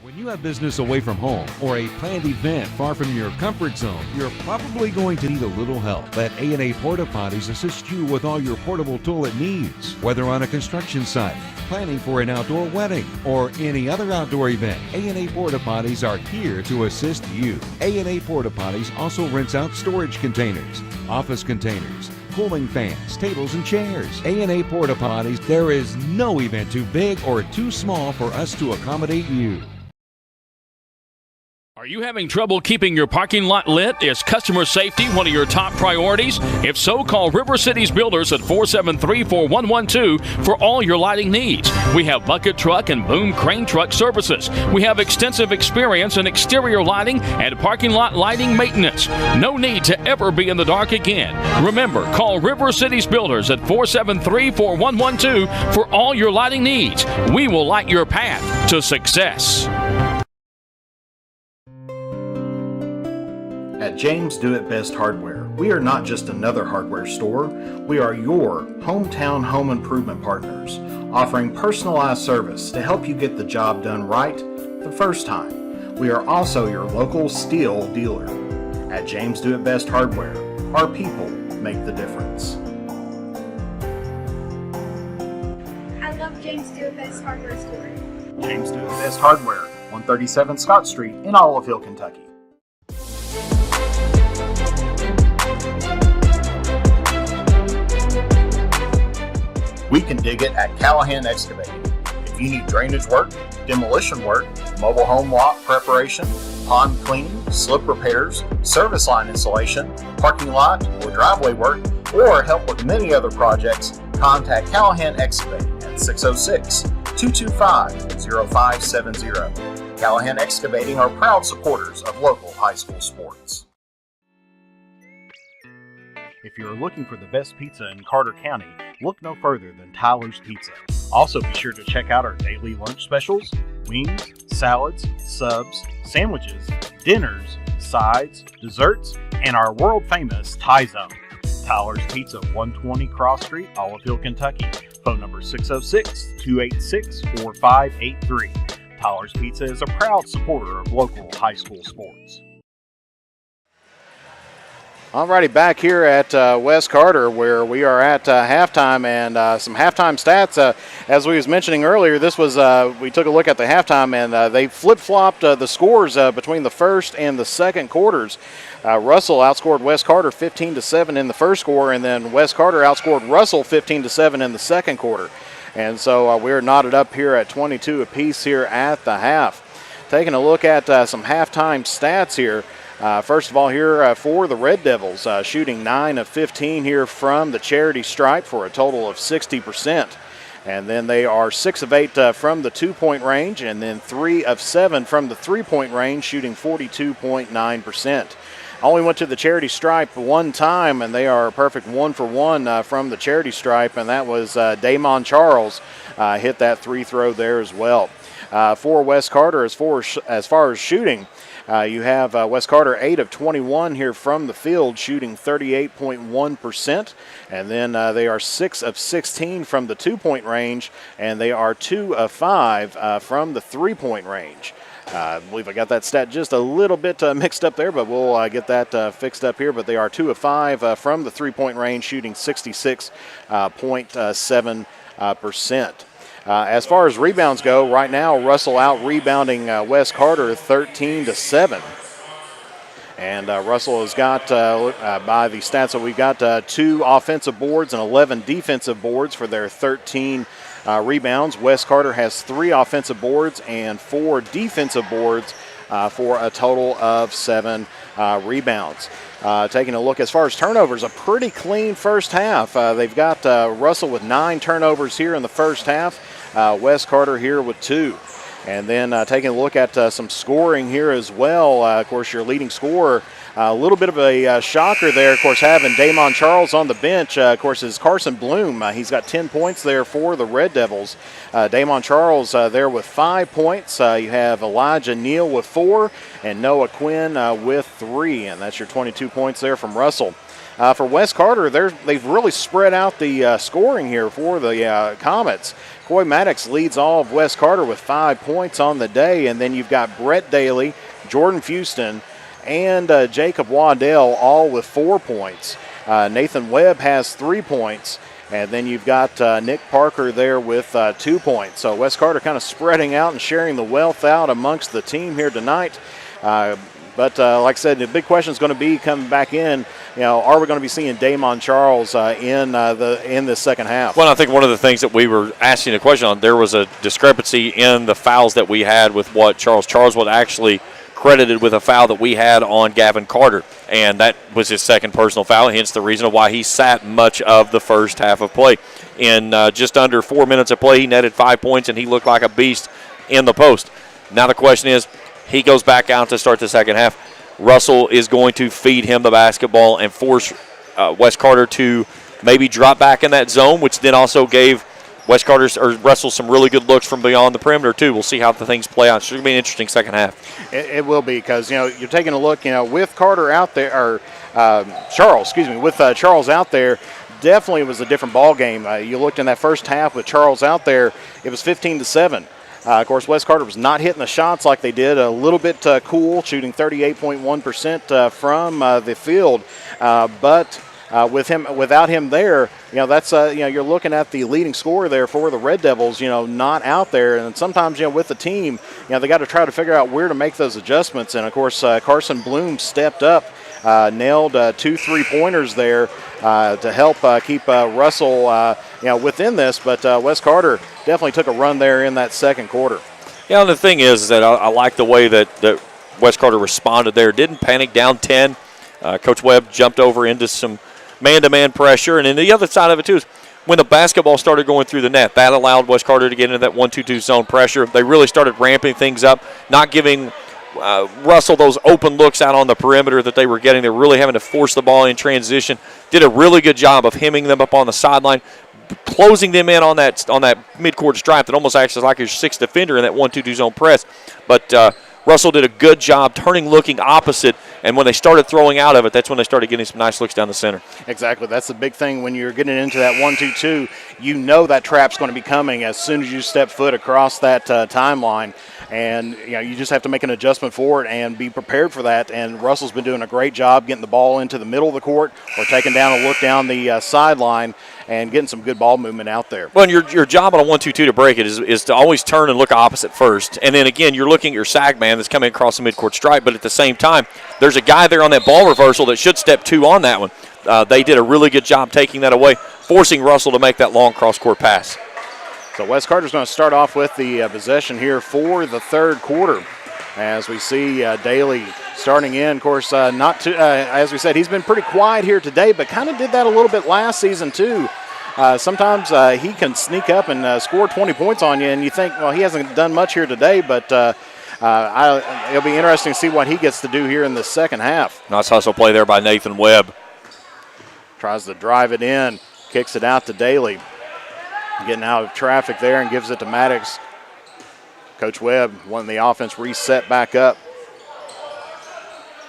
When you have business away from home or a planned event far from your comfort zone, you're probably going to need a little help. Let A&A Porta Potties assist you with all your portable toilet needs. Whether on a construction site, planning for an outdoor wedding, or any other outdoor event, A&A Porta Potties are here to assist you. A&A Porta Potties also rents out storage containers, office containers, cooling fans, tables, and chairs. A&A Porta Potties, there is no event too big or too small for us to accommodate you. Are you having trouble keeping your parking lot lit? Is customer safety one of your top priorities? If so, call River Cities Builders at 473-4112 for all your lighting needs. We have bucket truck and boom crane truck services. We have extensive experience in exterior lighting and parking lot lighting maintenance. No need to ever be in the dark again. Remember, call River Cities Builders at 473-4112 for all your lighting needs. We will light your path to success. At James Do It Best Hardware, we are not just another hardware store, we are your hometown home improvement partners, offering personalized service to help you get the job done right the first time. We are also your local steel dealer. At James Do It Best Hardware, our people make the difference. I love James Do It Best Hardware store. James Do It Best Hardware, 137 Scott Street in Olive Hill, Kentucky. We can dig it at Callahan Excavating. If you need drainage work, demolition work, mobile home lot preparation, pond cleaning, slip repairs, service line installation, parking lot or driveway work, or help with many other projects, contact Callahan Excavating at 606-225-0570. Callahan Excavating are proud supporters of local high school sports. If you're looking for the best pizza in Carter County, look no further than Tyler's Pizza. Also be sure to check out our daily lunch specials, wings, salads, subs, sandwiches, dinners, sides, desserts, and our world famous Thai Zone. Tyler's Pizza, 120 Cross Street, Olive Hill, Kentucky. Phone number 606-286-4583. Tyler's Pizza is a proud supporter of local high school sports. Alrighty, back here at West Carter, where we are at halftime, and some halftime stats. As we was mentioning earlier, this was we took a look at the halftime, and they flip-flopped the scores between the first and the second quarters. Russell outscored West Carter 15-7 in the first quarter, and then West Carter outscored Russell 15-7 in the second quarter. And so we're knotted up here at 22 apiece here at the half. Taking a look at some halftime stats here. First of all here for the Red Devils, shooting 9 of 15 here from the charity stripe for a total of 60%. And then they are 6 of 8 from the 2-point range, and then 3 of 7 from the 3-point range, shooting 42.9%. Only went to the charity stripe one time, and they are perfect 1 for 1 from the charity stripe, and that was Damon Charles hit that 3 throw there as well. For West Carter, as far as shooting, you have West Carter 8 of 21 here from the field, shooting 38.1%. And then they are 6 of 16 from the 2-point range, and they are 2 of 5 from the 3-point range. I believe I got that stat just a little bit mixed up there, but we'll get that fixed up here. But they are 2 of 5 from the 3-point range, shooting 66.7%. As far as rebounds go, right now Russell out rebounding West Carter 13-7. And Russell has got, by the stats that we've got, 2 offensive boards and 11 defensive boards for their 13 rebounds. West Carter has 3 offensive boards and 4 defensive boards for a total of 7 rebounds. Taking a look as far as turnovers, a pretty clean first half. They've got Russell with 9 turnovers here in the first half. West Carter here with 2. And then taking a look at some scoring here as well. Of course, your leading scorer A little bit of a shocker there, of course, having Damon Charles on the bench, of course, is Carson Bloom. He's got 10 points there for the Red Devils. Damon Charles there with 5 points. You have Elijah Neal with 4 and Noah Quinn with 3, and that's your 22 points there from Russell. For Wes Carter, they've really spread out the scoring here for the Comets. Coy Maddox leads all of Wes Carter with 5 points on the day, and then you've got Brett Daly, Jordan Fuston, and Jacob Waddell all with 4 points. Nathan Webb has 3 points, and then you've got Nick Parker there with 2 points. So Wes Carter kind of spreading out and sharing the wealth out amongst the team here tonight. But like I said, the big question is going to be coming back in. Are we going to be seeing Damon Charles in this second half? Well, I think one of the things that we were asking a question on, there was a discrepancy in the fouls that we had with what Charles was actually credited with a foul that we had on Gavin Carter, and that was his second personal foul, hence the reason why he sat much of the first half of play. In just under 4 minutes of play, he netted 5 points, and he looked like a beast in the post. Now the question is, he goes back out to start the second half. Russell is going to feed him the basketball and force Wes Carter to maybe drop back in that zone, which then also gave Russell some really good looks from beyond the perimeter too. We'll see how the things play out. It's going to be an interesting second half. It will be, because you're taking a look, with Carter out there, or Charles, with Charles out there. Definitely was a different ball game. You looked in that first half with Charles out there, it was 15-7. Of course, Wes Carter was not hitting the shots like they did. A little bit cool, shooting 38.1% from the field. But without him there, that's you're looking at the leading scorer there for the Red Devils. Not out there, and sometimes with the team, they got to try to figure out where to make those adjustments. And of course, Carson Bloom stepped up, nailed 2 3-pointers there to help keep Russell within this. But Wes Carter definitely took a run there in that second quarter. Yeah, and the thing is that I like the way that Wes Carter responded there. Didn't panic, down 10. Coach Webb jumped over into some man-to-man pressure. And then the other side of it, too, is when the basketball started going through the net, that allowed Wes Carter to get into that 1-2-2 zone pressure. They really started ramping things up, not giving Russell those open looks out on the perimeter that they were getting. They were really having to force the ball in transition. Did a really good job of hemming them up on the sideline, closing them in on that midcourt stripe that almost acts as like your sixth defender in that 1-2-2 zone press. But Russell did a good job looking opposite, and when they started throwing out of it, that's when they started getting some nice looks down the center. Exactly. That's the big thing when you're getting into that 1-2-2. That trap's going to be coming as soon as you step foot across that timeline. And you just have to make an adjustment for it and be prepared for that. And Russell's been doing a great job getting the ball into the middle of the court or taking down a look down the sideline and getting some good ball movement out there. Well, and your job on a 1-2-2 to break it is to always turn and look opposite first. And then, again, you're looking at your sag man that's coming across the midcourt stripe, but at the same time, there's a guy there on that ball reversal that should step 2 on that one. They did a really good job taking that away, forcing Russell to make that long cross-court pass. So Wes Carter's going to start off with the possession here for the third quarter. As we see Daly starting in, of course, as we said, he's been pretty quiet here today, but kind of did that a little bit last season too. Sometimes he can sneak up and score 20 points on you, and you think, well, he hasn't done much here today, but it'll be interesting to see what he gets to do here in the second half. Nice hustle play there by Nathan Webb. Tries to drive it in, kicks it out to Daly. Getting out of traffic there and gives it to Maddox. Coach Webb wanting the offense reset back up.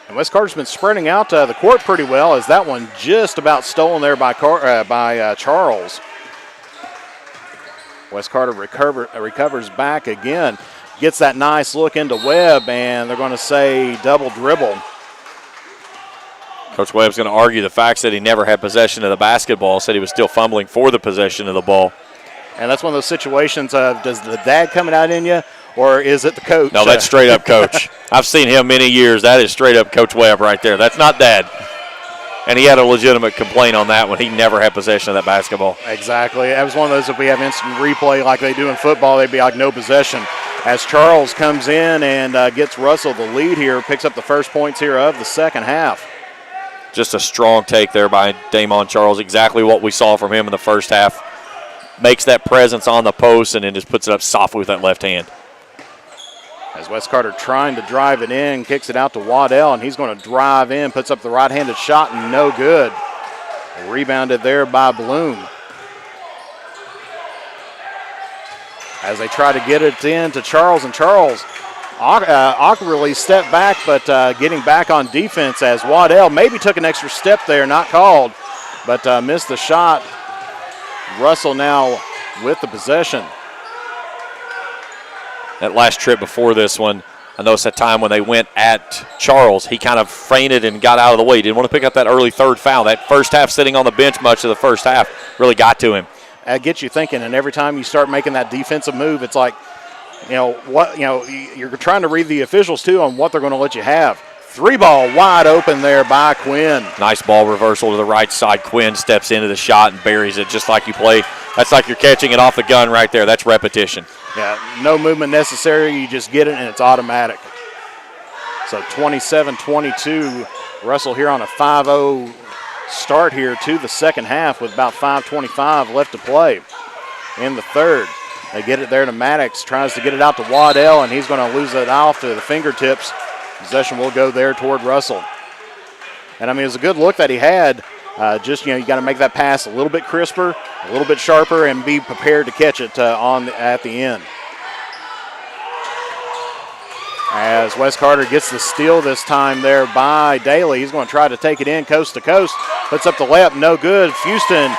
And Wes Carter's been spreading out the court pretty well, as that one just about stolen there by Charles. Wes Carter recovers back again. Gets that nice look into Webb, and they're going to say double dribble. Coach Webb's going to argue the facts that he never had possession of the basketball, said he was still fumbling for the possession of the ball. And that's one of those situations of, does the dad coming out in you, or is it the coach? No, that's straight up coach. I've seen him many years. That is straight up Coach Webb right there. That's not dad. And he had a legitimate complaint on that one. He never had possession of that basketball. Exactly. That was one of those, if we have instant replay like they do in football, they'd be like no possession. As Charles comes in and gets Russell the lead here, picks up the first points here of the second half. Just a strong take there by Damon Charles. Exactly what we saw from him in the first half. Makes that presence on the post and then just puts it up softly with that left hand. As Wes Carter trying to drive it in, kicks it out to Waddell, and he's going to drive in, puts up the right-handed shot, and no good. Rebounded there by Bloom. As they try to get it in to Charles, and Charles awkwardly stepped back, but getting back on defense as Waddell maybe took an extra step there, not called, but missed the shot. Russell now with the possession. That last trip before this one, I noticed that time when they went at Charles, he kind of fainted and got out of the way. Didn't want to pick up that early third foul. That first half sitting on the bench much of the first half really got to him. That gets you thinking, and every time you start making that defensive move, it's like, you're trying to read the officials too on what they're going to let you have. 3-ball wide open there by Quinn. Nice ball reversal to the right side. Quinn steps into the shot and buries it just like you play. That's like you're catching it off the gun right there. That's repetition. Yeah, no movement necessary. You just get it, and it's automatic. So 27-22. Russell here on a 5-0 start here to the second half with about 5:25 left to play in the third. They get it there to Maddox, tries to get it out to Waddell, and he's going to lose it off to the fingertips. Possession will go there toward Russell. And, I mean, it was a good look that he had. You got to make that pass a little bit crisper, a little bit sharper, and be prepared to catch it at the end. As Wes Carter gets the steal this time there by Daly. He's going to try to take it in coast to coast. Puts up the layup, no good. Houston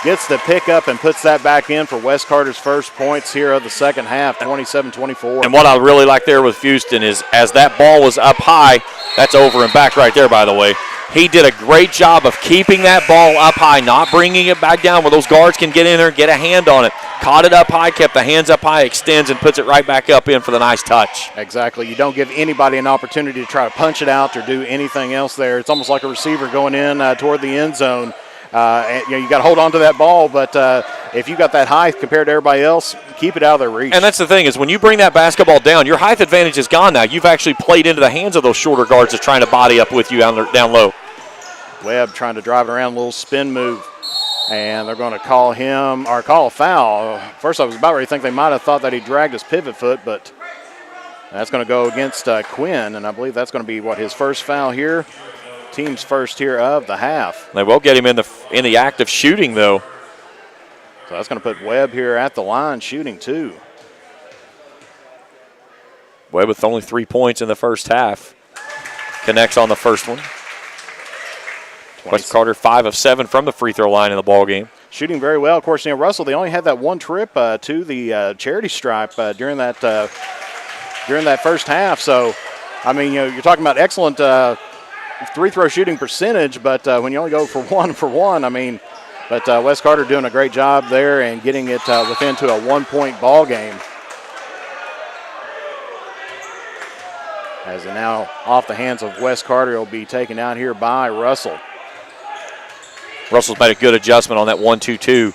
gets the pickup and puts that back in for Wes Carter's first points here of the second half, 27-24. And what I really like there with Houston is as that ball was up high, that's over and back right there, by the way. He did a great job of keeping that ball up high, not bringing it back down where those guards can get in there and get a hand on it. Caught it up high, kept the hands up high, extends, and puts it right back up in for the nice touch. Exactly. You don't give anybody an opportunity to try to punch it out or do anything else there. It's almost like a receiver going in toward the end zone. You got to hold on to that ball, but if you got that height compared to everybody else, keep it out of their reach. And that's the thing is when you bring that basketball down, your height advantage is gone now. You've actually played into the hands of those shorter guards that's trying to body up with you down low. Webb trying to drive it around, a little spin move, and they're going to call a foul. First, I was about ready to think they might have thought that he dragged his pivot foot, but that's going to go against Quinn, and I believe that's going to be his first foul here. Team's first here of the half. They will get him in the act of shooting, though. So that's going to put Webb here at the line shooting two. Webb with only 3 points in the first half. Connects on the first one. Wes Carter 5 of 7 from the free throw line in the ball game. Shooting very well. Of course, Russell, they only had that one trip to the charity stripe during that first half. So, I mean, you're talking about excellent free throw shooting percentage, but when you only go for one, I mean, but Wes Carter doing a great job there and getting it within to a 1-point ball game. As it now off the hands of Wes Carter, will be taken out here by Russell. Russell's made a good adjustment on that 1-2-2.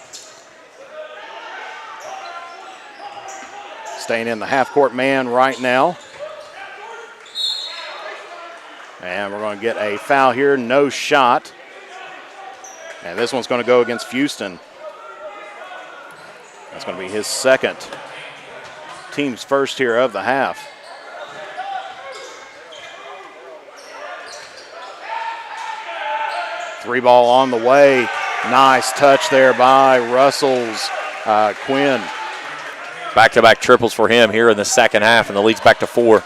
Staying in the half-court man right now. And we're going to get a foul here, no shot. And this one's going to go against Houston. That's going to be his second. Team's first here of the half. Three ball on the way. Nice touch there by Russell's Quinn. Back-to-back triples for him here in the second half, and the lead's back to 4.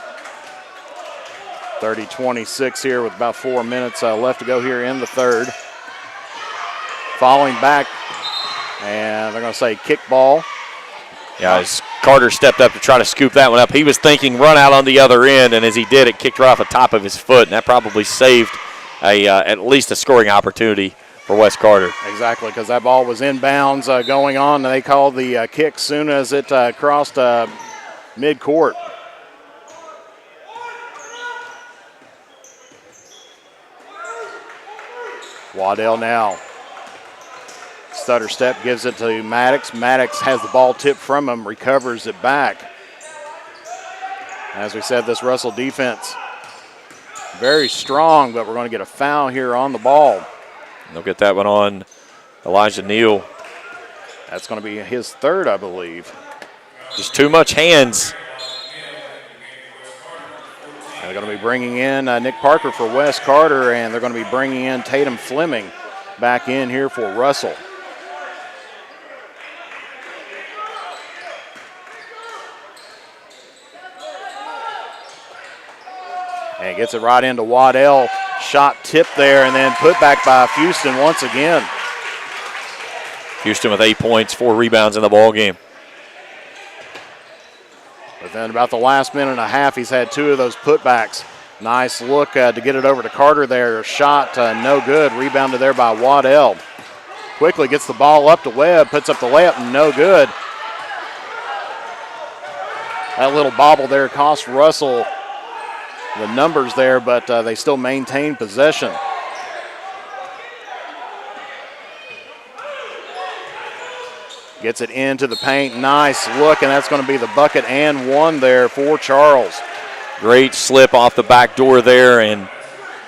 30-26 here with about 4 minutes left to go here in the third. Falling back, and they're going to say kick ball. Yeah, as Carter stepped up to try to scoop that one up, he was thinking run out on the other end, and as he did, it kicked right off the top of his foot, and that probably saved at least a scoring opportunity for Wes Carter. Exactly, because that ball was inbounds going on, and they called the kick soon as it crossed mid-court. Waddell now. Stutter step gives it to Maddox. Maddox has the ball tipped from him, recovers it back. As we said, this Russell defense very strong, but we're going to get a foul here on the ball. They'll get that one on Elijah Neal. That's going to be his third, I believe. Just too much hands. They're going to be bringing in Nick Parker for Wes Carter, and they're going to be bringing in Tatum Fleming back in here for Russell. And gets it right into Waddell. Shot tipped there and then put back by Houston once again. Houston with 8 points, 4 rebounds in the ball game. But then about the last minute and a half, he's had 2 of those putbacks. Nice look to get it over to Carter there. Shot no good. Rebounded there by Waddell. Quickly gets the ball up to Webb. Puts up the layup. No good. That little bobble there cost Russell the numbers there, but they still maintain possession. Gets it into the paint. Nice look, and that's going to be the bucket and 1 there for Charles. Great slip off the back door there, and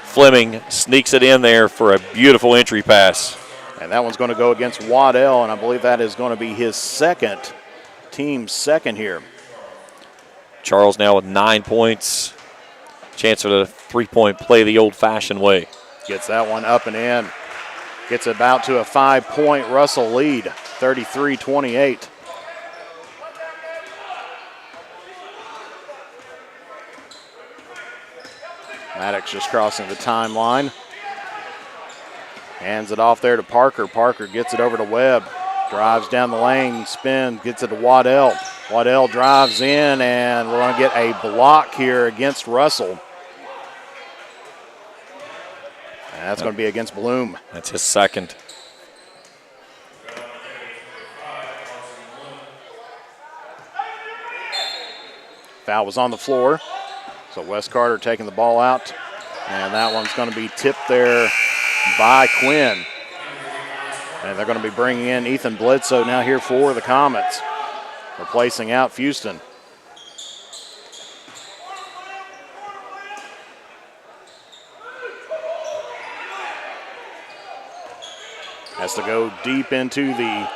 Fleming sneaks it in there for a beautiful entry pass. And that one's going to go against Waddell, and I believe that is going to be his team second here. Charles now with 9 points. Chance for the three-point play the old-fashioned way. Gets that one up and in. Gets about to a 5-point Russell lead, 33-28. Maddox just crossing the timeline. Hands it off there to Parker. Parker gets it over to Webb. Drives down the lane, spins, gets it to Waddell. Waddell drives in, and we're going to get a block here against Russell. And that's going to be against Bloom. That's his second. Foul was on the floor. So Wes Carter taking the ball out. And that one's going to be tipped there by Quinn. And they're going to be bringing in Ethan Bledsoe now here for the Comets, replacing out Houston. Has to go deep into the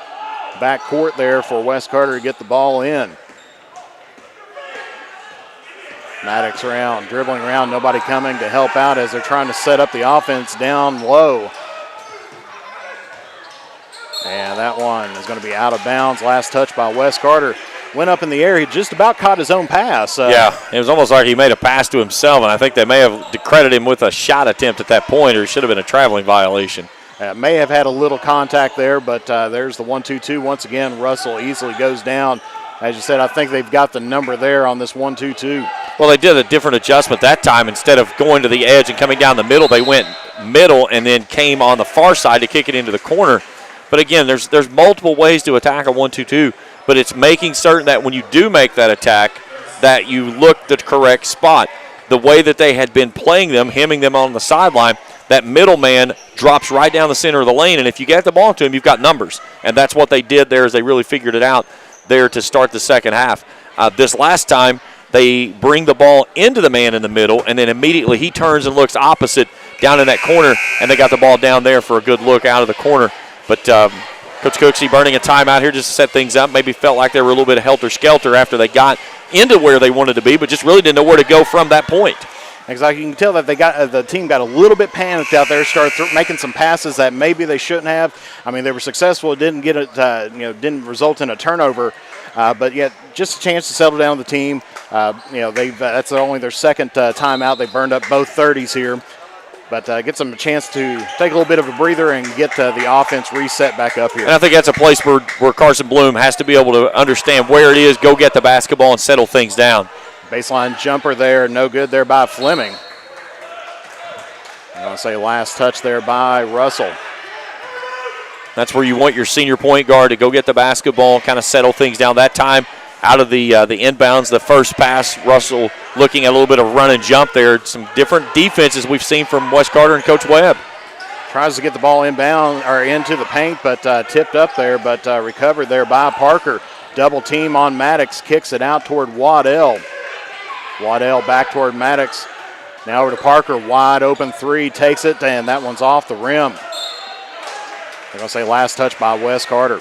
back court there for Wes Carter to get the ball in. Maddox around, dribbling around, nobody coming to help out as they're trying to set up the offense down low. And that one is going to be out of bounds. Last touch by Wes Carter. Went up in the air. He just about caught his own pass. Yeah, it was almost like he made a pass to himself, and I think they may have credited him with a shot attempt at that point, or it should have been a traveling violation. May have had a little contact there, but there's the 1-2-2. Once again, Russell easily goes down. As you said, I think they've got the number there on this 1-2-2. Well, they did a different adjustment that time. Instead of going to the edge and coming down the middle, they went middle and then came on the far side to kick it into the corner. But again, there's multiple ways to attack a 1-2-2, but it's making certain that when you do make that attack, that you look the correct spot. The way that they had been playing them, hemming them on the sideline, that middle man drops right down the center of the lane, and if you get the ball to him, you've got numbers. And that's what they did there, is they really figured it out there to start the second half. This last time, they bring the ball into the man in the middle, and then immediately he turns and looks opposite down in that corner, and they got the ball down there for a good look out of the corner. But Coach Cooksey burning a timeout here just to set things up. Maybe felt like they were a little bit helter-skelter after they got into where they wanted to be, but just really didn't know where to go from that point. Exactly. You can tell that they got the team got a little bit panicked out there, started making some passes that maybe they shouldn't have. I mean, they were successful. It didn't get it, didn't result in a turnover, but yet just a chance to settle down the team. That's only their second timeout. They burned up both 30s here, but gets them a chance to take a little bit of a breather and get the offense reset back up here. And I think that's a place where Carson Bloom has to be able to understand where it is, go get the basketball, and settle things down. Baseline jumper there, no good there by Fleming. I'm going to say last touch there by Russell. That's where you want your senior point guard to go get the basketball, kind of settle things down. That time, out of the inbounds, the first pass, Russell looking at a little bit of run and jump there. Some different defenses we've seen from Wes Carter and Coach Webb. Tries to get the ball inbound or into the paint, but tipped up there, but recovered there by Parker. Double team on Maddox, kicks it out toward Waddell. Waddell back toward Maddox. Now over to Parker, wide open three, takes it, and that one's off the rim. They're going to say last touch by Wes Carter.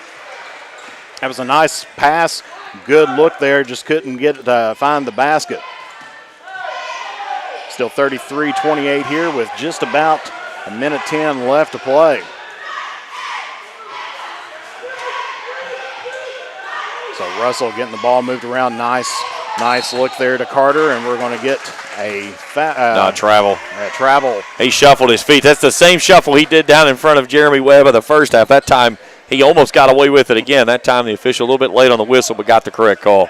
That was a nice pass, good look there, just couldn't find the basket. Still 33-28 here with just about a minute 10 left to play. So Russell getting the ball moved around. Nice look there to Carter, and we're going to get a travel. Travel. He shuffled his feet. That's the same shuffle he did down in front of Jeremy Webb in the first half. That time he almost got away with it again. That time the official a little bit late on the whistle, but got the correct call.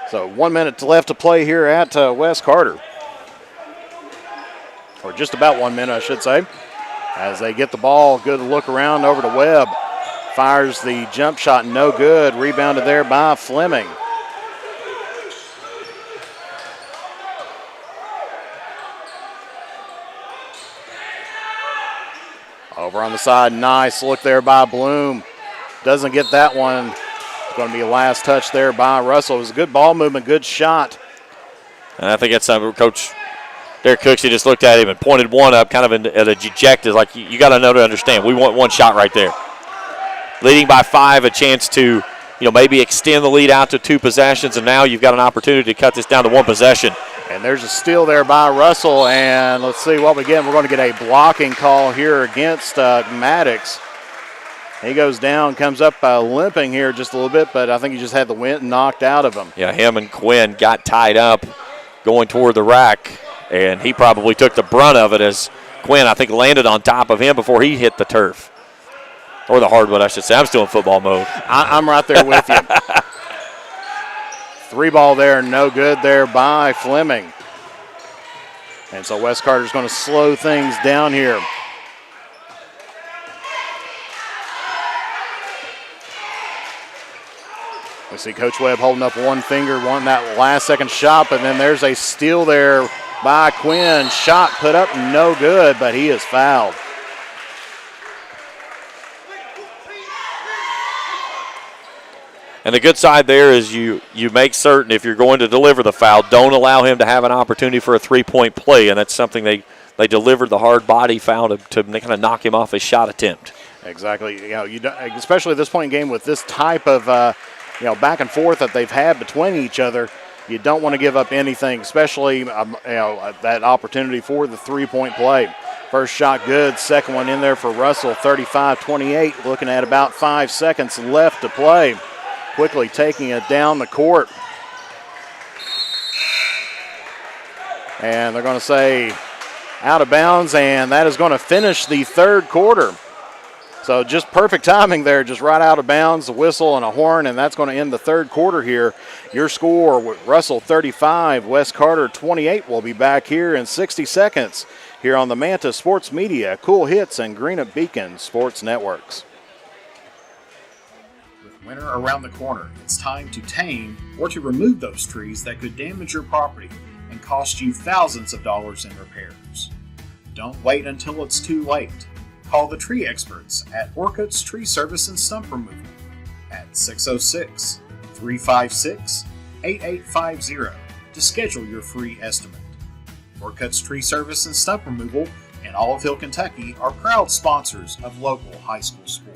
So 1 minute left to play here at West Carter. Or just about 1 minute, I should say. As they get the ball, good look around over to Webb. Fires the jump shot, no good. Rebounded there by Fleming. Over on the side, nice look there by Bloom. Doesn't get that one. It's going to be a last touch there by Russell. It was a good ball movement, good shot. And I think that's something Coach Derek Cooksey just looked at him and pointed one up, kind of at a dejected, like you got to know to understand. We want one shot right there. Leading by 5, a chance to, maybe extend the lead out to 2 possessions, and now you've got an opportunity to cut this down to 1 possession. And there's a steal there by Russell, and let's see what we get. We're going to get a blocking call here against Maddox. He goes down, comes up limping here just a little bit, but I think he just had the wind knocked out of him. Yeah, him and Quinn got tied up going toward the rack, and he probably took the brunt of it as Quinn, I think, landed on top of him before he hit the turf. Or the hardwood, I should say. I'm still in football mode. I'm right there with you. 3 ball there, no good there by Fleming. And so West Carter's going to slow things down here. We see Coach Webb holding up one finger, wanting that last second shot, but then there's a steal there by Quinn. Shot put up, no good, but he is fouled. And the good side there is you make certain if you're going to deliver the foul, don't allow him to have an opportunity for a 3-point play, and that's something they delivered the hard body foul to kind of knock him off his shot attempt. Exactly. Especially at this point in game with this type of back and forth that they've had between each other, you don't want to give up anything, especially that opportunity for the 3-point play. First shot good, second one in there for Russell, 35-28, looking at about 5 seconds left to play. Quickly taking it down the court. And they're going to say out of bounds, and that is going to finish the third quarter. So just perfect timing there, just right out of bounds, a whistle and a horn, and that's going to end the third quarter here. Your score, Russell 35, West Carter 28. We'll be back here in 60 seconds here on the Manta Sports Media, Cool Hits, and Greenup Beacon Sports Networks. Winter around the corner, it's time to tame or to remove those trees that could damage your property and cost you thousands of dollars in repairs. Don't wait until it's too late. Call the tree experts at Orcutt's Tree Service and Stump Removal at 606-356-8850 to schedule your free estimate. Orcutt's Tree Service and Stump Removal in Olive, Kentucky are proud sponsors of local high school sports.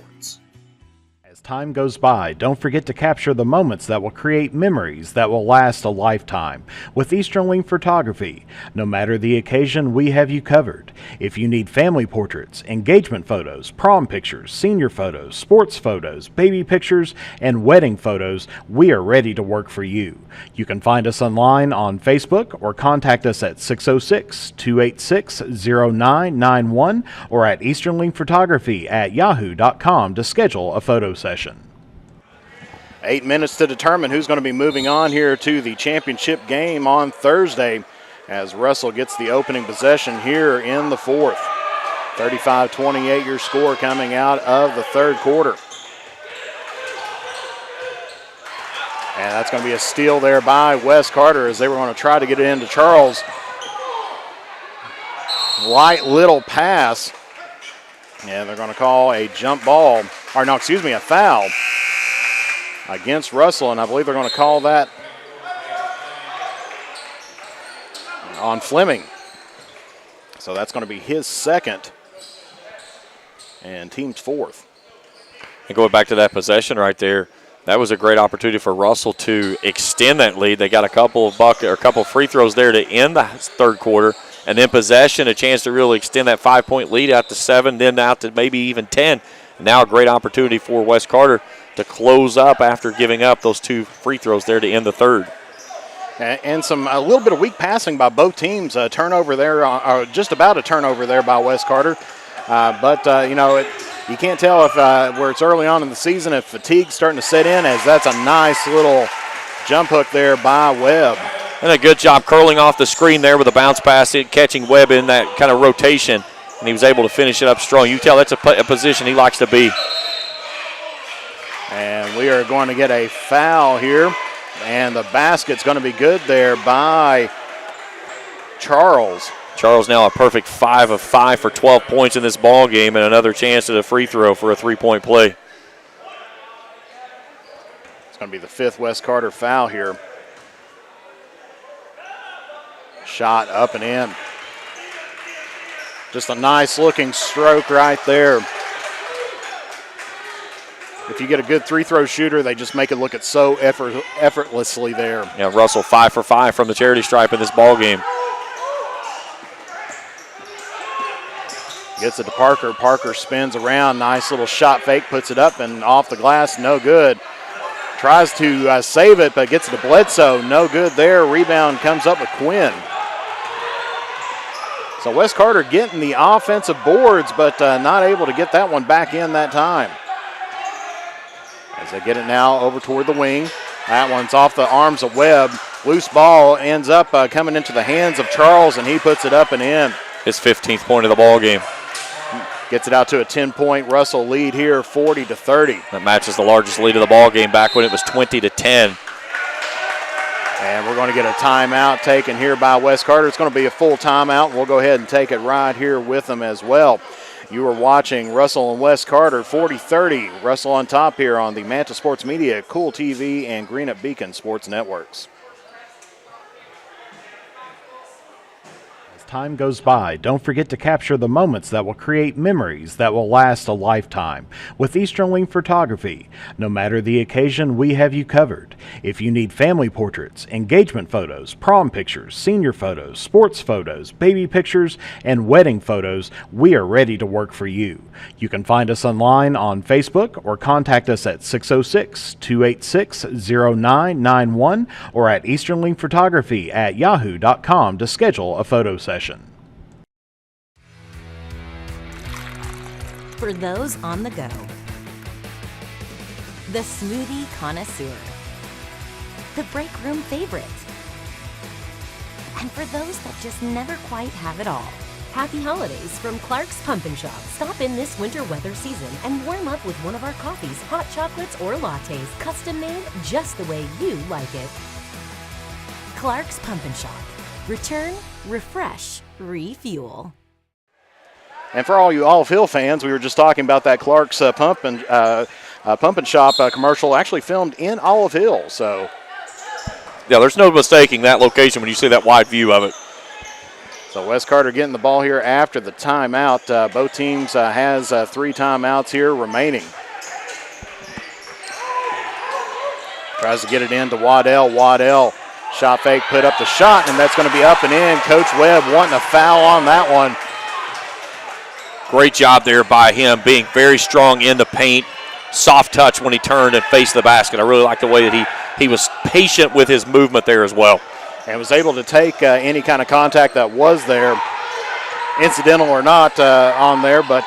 As time goes by, don't forget to capture the moments that will create memories that will last a lifetime with Eastern Link Photography. No matter the occasion, we have you covered. If you need family portraits, engagement photos, prom pictures, senior photos, sports photos, baby pictures, and wedding photos, we are ready to work for you. You can find us online on Facebook or contact us at 606-286-0991 or at easternlinkphotography@yahoo.com to schedule a photo session. 8 minutes to determine who's going to be moving on here to the championship game on Thursday as Russell gets the opening possession here in the fourth. 35-28 your score coming out of the third quarter. And that's going to be a steal there by West Carter as they were going to try to get it into Charles. Light little pass. And they're going to call a jump ball, or no, excuse me, a foul against Russell, and I believe they're going to call that on Fleming. So that's going to be his second and team's fourth. And going back to that possession right there, That was a great opportunity for Russell to extend that lead. They got a couple of free throws there to end the third quarter, and then possession, a chance to really extend that 5-point lead out to 7, then out to maybe even 10. Now a great opportunity for West Carter to close up after giving up those 2 free throws there to end the third. And a little bit of weak passing by both teams. A turnover there, just about a turnover there by West Carter. You can't tell if where it's early on in the season if fatigue's starting to set in, as that's a nice little jump hook there by Webb. And a good job curling off the screen there with a bounce pass, catching Webb in that kind of rotation, and he was able to finish it up strong. You can tell that's a position he likes to be. And we are going to get a foul here, and the basket's going to be good there by Charles. Charles now a perfect 5 of 5 for 12 points in this ball game, and another chance at a free throw for a 3-point play. It's going to be the 5th West Carter foul here. Shot up and in. Just a nice looking stroke right there. If you get a good 3-throw shooter, they just make it look so effortlessly there. Yeah, Russell 5 for 5 from the charity stripe in this ball game. Gets it to Parker. Parker spins around. Nice little shot fake. Puts it up and off the glass. No good. Tries to save it, but gets it to Bledsoe. No good there. Rebound comes up with Quinn. So West Carter getting the offensive boards, but not able to get that one back in that time. As they get it now over toward the wing. That one's off the arms of Webb. Loose ball ends up coming into the hands of Charles, and he puts it up and in. His 15th point of the ball game. Gets it out to a 10-point Russell lead here, 40-30. That matches the largest lead of the ball game back when it was 20-10. And we're going to get a timeout taken here by West Carter. It's going to be a full timeout. We'll go ahead and take it right here with them as well. You are watching Russell and West Carter, 40-30. Russell on top here on the Manta Sports Media, Cool TV, and Green Up Beacon Sports Networks. Time goes by, don't forget to capture the moments that will create memories that will last a lifetime with Easternling Photography. No matter the occasion, we have you covered. If you need family portraits, engagement photos, prom pictures, senior photos, sports photos, baby pictures, and wedding photos, we are ready to work for you. You can find us online on Facebook or contact us at 606-286-0991 or at easternlingphotography@yahoo.com to schedule a photo session. For those on the go, the smoothie connoisseur, the break room favorite, and for those that just never quite have it all. Happy holidays from Clark's Pumpkin Shop. Stop in this winter weather season and warm up with one of our coffees, hot chocolates, or lattes, custom made just the way you like it. Clark's Pumpkin Shop. Return, refresh, refuel. And for all you Olive Hill fans, we were just talking about that Clark's Pump and Shop commercial actually filmed in Olive Hill. So, yeah, there's no mistaking that location when you see that wide view of it. So West Carter getting the ball here after the timeout. Both teams has 3 timeouts here remaining. Tries to get it into Waddell. Waddell, shot fake, put up the shot, and that's going to be up and in. Coach Webb wanting a foul on that one. Great job there by him, being very strong in the paint. Soft touch when he turned and faced the basket. I really like the way that he was patient with his movement there as well. And was able to take any kind of contact that was there, incidental or not, on there. But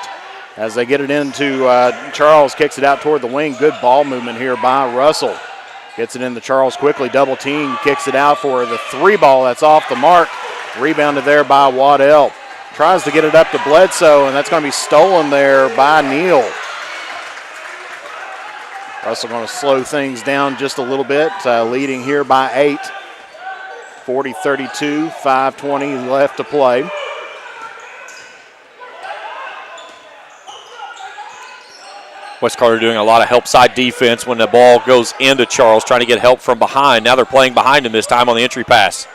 as they get it into Charles, kicks it out toward the wing. Good ball movement here by Russell. Gets it into Charles quickly, double team, kicks it out for the 3 ball. That's off the mark. Rebounded there by Waddell. Tries to get it up to Bledsoe, and that's going to be stolen there by Neal. Russell going to slow things down just a little bit, leading here by 8. 40-32, 5:20 left to play. West Carter doing a lot of help side defense when the ball goes into Charles, trying to get help from behind. Now they're playing behind him this time on the entry pass.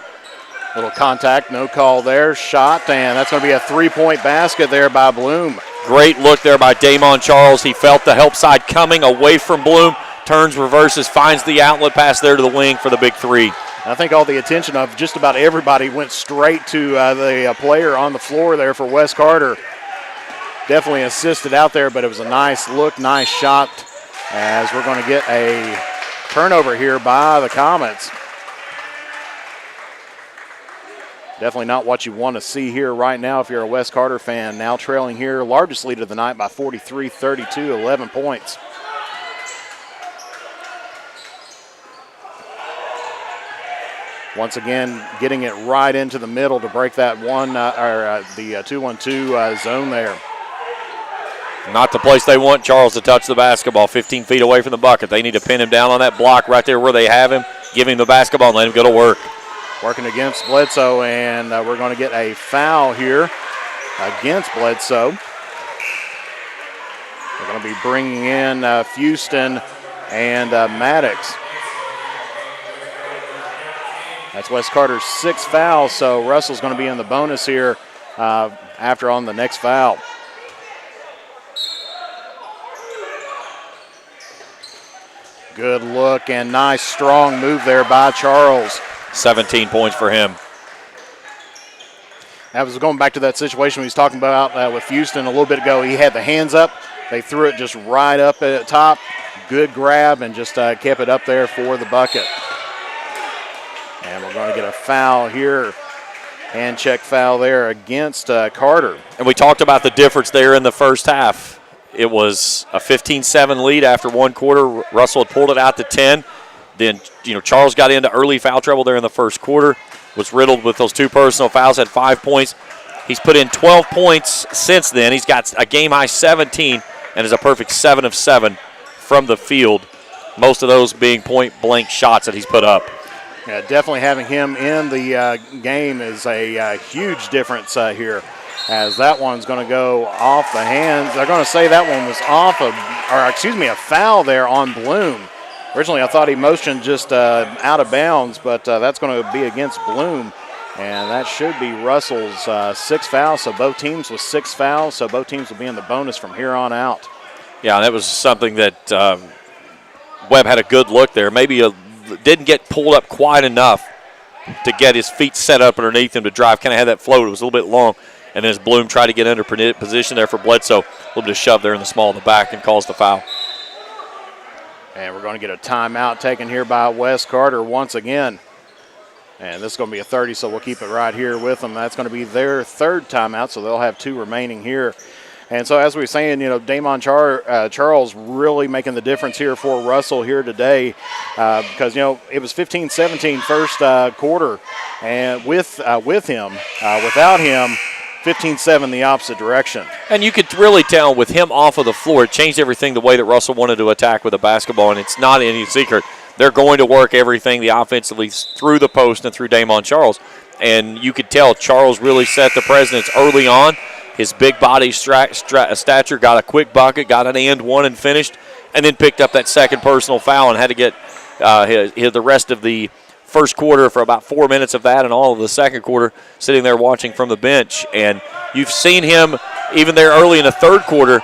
Little contact, no call there. Shot, and that's going to be a 3-point basket there by Bloom. Great look there by Damon Charles. He felt the help side coming away from Bloom, turns, reverses, finds the outlet pass there to the wing for the big three. I think all the attention of just about everybody went straight to the player on the floor there for Wes Carter. Definitely assisted out there, but it was a nice look, nice shot, as we're going to get a turnover here by the Comets. Definitely not what you want to see here right now if you're a Wes Carter fan. Now trailing here, largest lead of the night by 43-32, 11 points. Once again, getting it right into the middle to break that the 2-1-2 zone there. Not the place they want Charles to touch the basketball, 15 feet away from the bucket. They need to pin him down on that block right there where they have him, give him the basketball, and let him go to work. Working against Bledsoe, and we're going to get a foul here against Bledsoe. We're going to be bringing in Houston and Maddox. That's Wes Carter's 6th foul, so Russell's going to be in the bonus here after on the next foul. Good look and nice strong move there by Charles. 17 points for him. That was going back to that situation we was talking about with Houston a little bit ago. He had the hands up. They threw it just right up at the top. Good grab and just kept it up there for the bucket. And we're going to get a foul here. Hand check foul there against Carter. And we talked about the difference there in the first half. It was a 15-7 lead after one quarter. Russell had pulled it out to 10. Then, Charles got into early foul trouble there in the first quarter, was riddled with those 2 personal fouls, had 5 points. He's put in 12 points since then. He's got a game-high 17 and is a perfect 7 of 7 from the field, most of those being point-blank shots that he's put up. Yeah, definitely having him in the game is a huge difference here, as that one's going to go off the hands. They're going to say that one was a foul there on Bloom. Originally, I thought he motioned just out of bounds, but that's going to be against Bloom, and that should be Russell's 6th foul. So both teams with 6 fouls, so both teams will be in the bonus from here on out. Yeah, that was something that Webb had a good look there. Maybe didn't get pulled up quite enough to get his feet set up underneath him to drive. Kind of had that float. It was a little bit long. And then as Bloom tried to get under position there for Bledsoe, a little bit of shove there in the small of the back and calls the foul. And we're going to get a timeout taken here by Wes Carter once again. And this is going to be a 30, so we'll keep it right here with them. That's going to be their 3rd timeout, so they'll have 2 remaining here. And so as we were saying, Damon Charles really making the difference here for Russell here today because, it was 15-17 first quarter. And with him, without him, 15-7 the opposite direction. And you could really tell with him off of the floor, it changed everything the way that Russell wanted to attack with the basketball, and it's not any secret. They're going to work everything the offensively through the post and through Damon Charles. And you could tell Charles really set the precedence early on. His big body stature got a quick bucket, got an and one and finished, and then picked up that 2nd personal foul and had to get the rest of the first quarter for about 4 minutes of that and all of the second quarter sitting there watching from the bench. And you've seen him even there early in the 3rd quarter.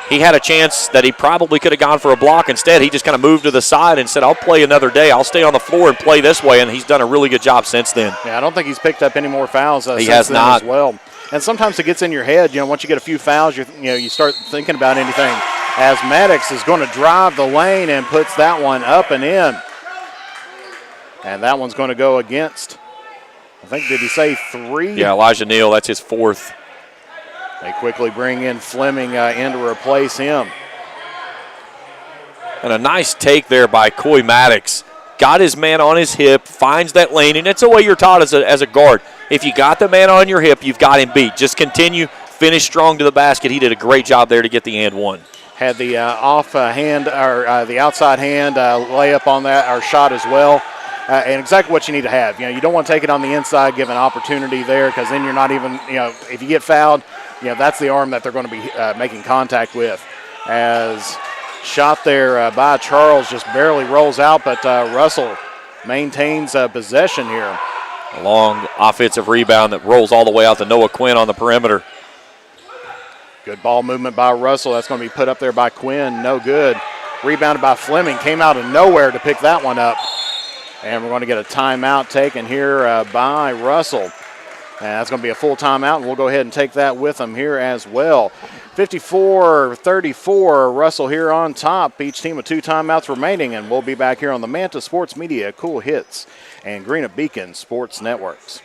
He had a chance that he probably could have gone for a block. Instead, he just kind of moved to the side and said, I'll play another day. I'll stay on the floor and play this way, and he's done a really good job since then. Yeah, I don't think he's picked up any more fouls he since has then not. as well. And sometimes it gets in your head, once you get a few fouls, you start thinking about anything. As Maddox is going to drive the lane and puts that one up and in. And that one's going to go against, I think, did he say 3? Yeah, Elijah Neal, that's his 4th. They quickly bring in Fleming in to replace him. And a nice take there by Coy Maddox. Got his man on his hip, finds that lane, and it's the way you're taught as a guard. If you got the man on your hip, you've got him beat. Just continue, finish strong to the basket. He did a great job there to get the and one. Had the the outside hand layup on that, or shot as well. And exactly what you need to have. You don't want to take it on the inside, give an opportunity there, because then you're not even, if you get fouled, that's the arm that they're going to be making contact with. As shot there by Charles just barely rolls out, but Russell maintains possession here. A long offensive rebound that rolls all the way out to Noah Quinn on the perimeter. Good ball movement by Russell. That's going to be put up there by Quinn. No good. Rebounded by Fleming. Came out of nowhere to pick that one up. And we're going to get a timeout taken here by Russell. And that's going to be a full timeout, and we'll go ahead and take that with them here as well. 54-34, Russell here on top. Each team with 2 timeouts remaining, and we'll be back here on the Manta Sports Media, Cool Hits, and Greena Beacon Sports Networks.